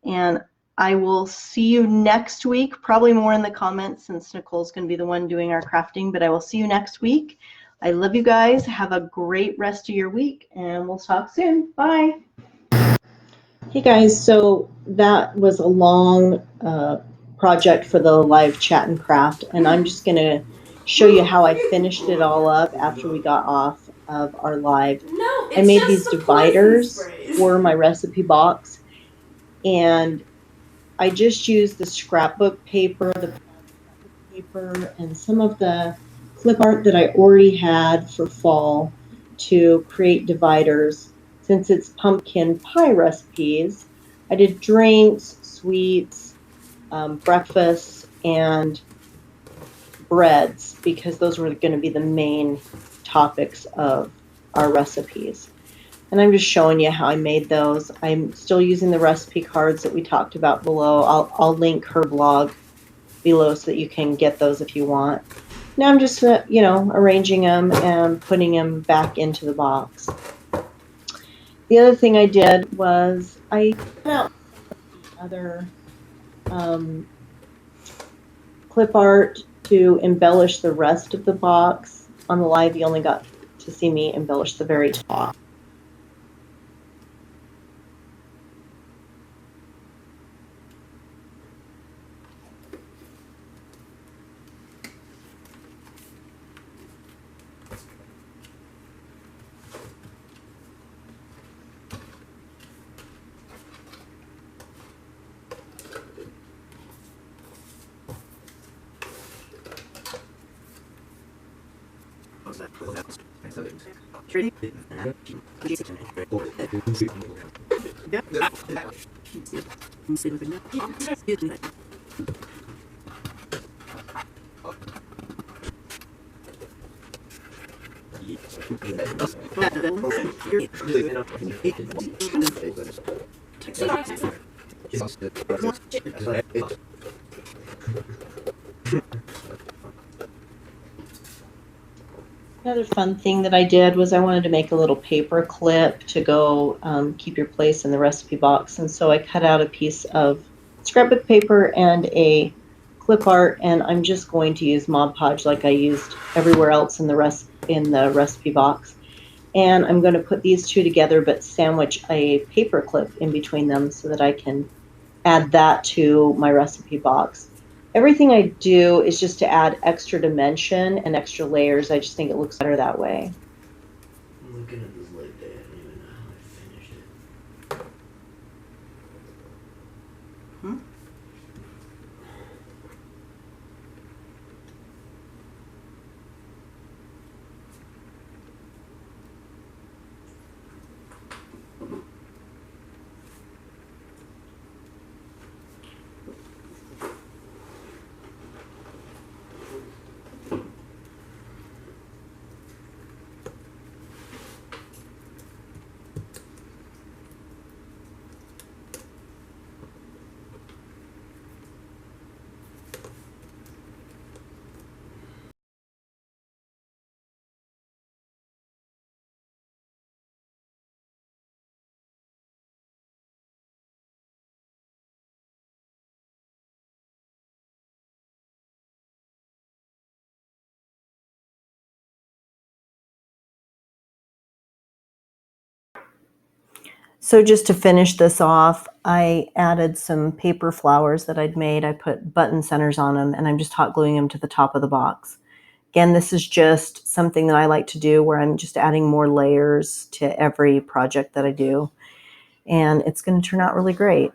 And I will see you next week, probably more in the comments since Nicole's going to be the one doing our crafting, but I will see you next week. I love you guys. Have a great rest of your week and we'll talk soon. Bye. Hey guys, so that was a long project for the live chat and craft, and I'm just going to show you how I finished it all up after we got off of our live. I made these dividers for my recipe box, and I just used the scrapbook paper, and some of the clip art that I already had for fall to create dividers. Since it's pumpkin pie recipes, I did drinks, sweets, breakfasts, and breads because those were going to be the main topics of our recipes. And I'm just showing you how I made those. I'm still using the recipe cards that we talked about below. I'll link her blog below so that you can get those if you want. Now I'm just, arranging them and putting them back into the box. The other thing I did was I cut out other clip art to embellish the rest of the box. On the live, you only got to see me embellish the very top. Another fun thing that I did was I wanted to make a little paper clip to go keep your place in the recipe box. And so I cut out a piece of scrapbook paper and a clip art, and I'm just going to use Mod Podge like I used everywhere else in the recipe box. And I'm going to put these two together but sandwich a paper clip in between them so that I can add that to my recipe box. Everything I do is just to add extra dimension and extra layers. I just think it looks better that way. I'm looking at this leg day. I don't even know how I finished it. Hmm? So just to finish this off, I added some paper flowers that I'd made. I put button centers on them, and I'm just hot gluing them to the top of the box. Again, this is just something that I like to do where I'm just adding more layers to every project that I do. And it's going to turn out really great.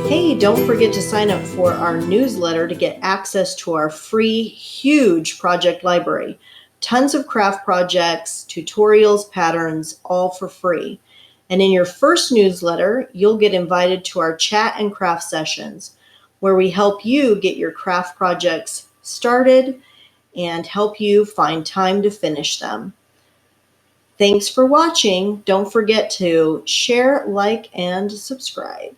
Hey, don't forget to sign up for our newsletter to get access to our free, huge project library. Tons of craft projects, tutorials, patterns, all for free. And in your first newsletter, you'll get invited to our chat and craft sessions, where we help you get your craft projects started and help you find time to finish them. Thanks for watching. Don't forget to share, like, and subscribe.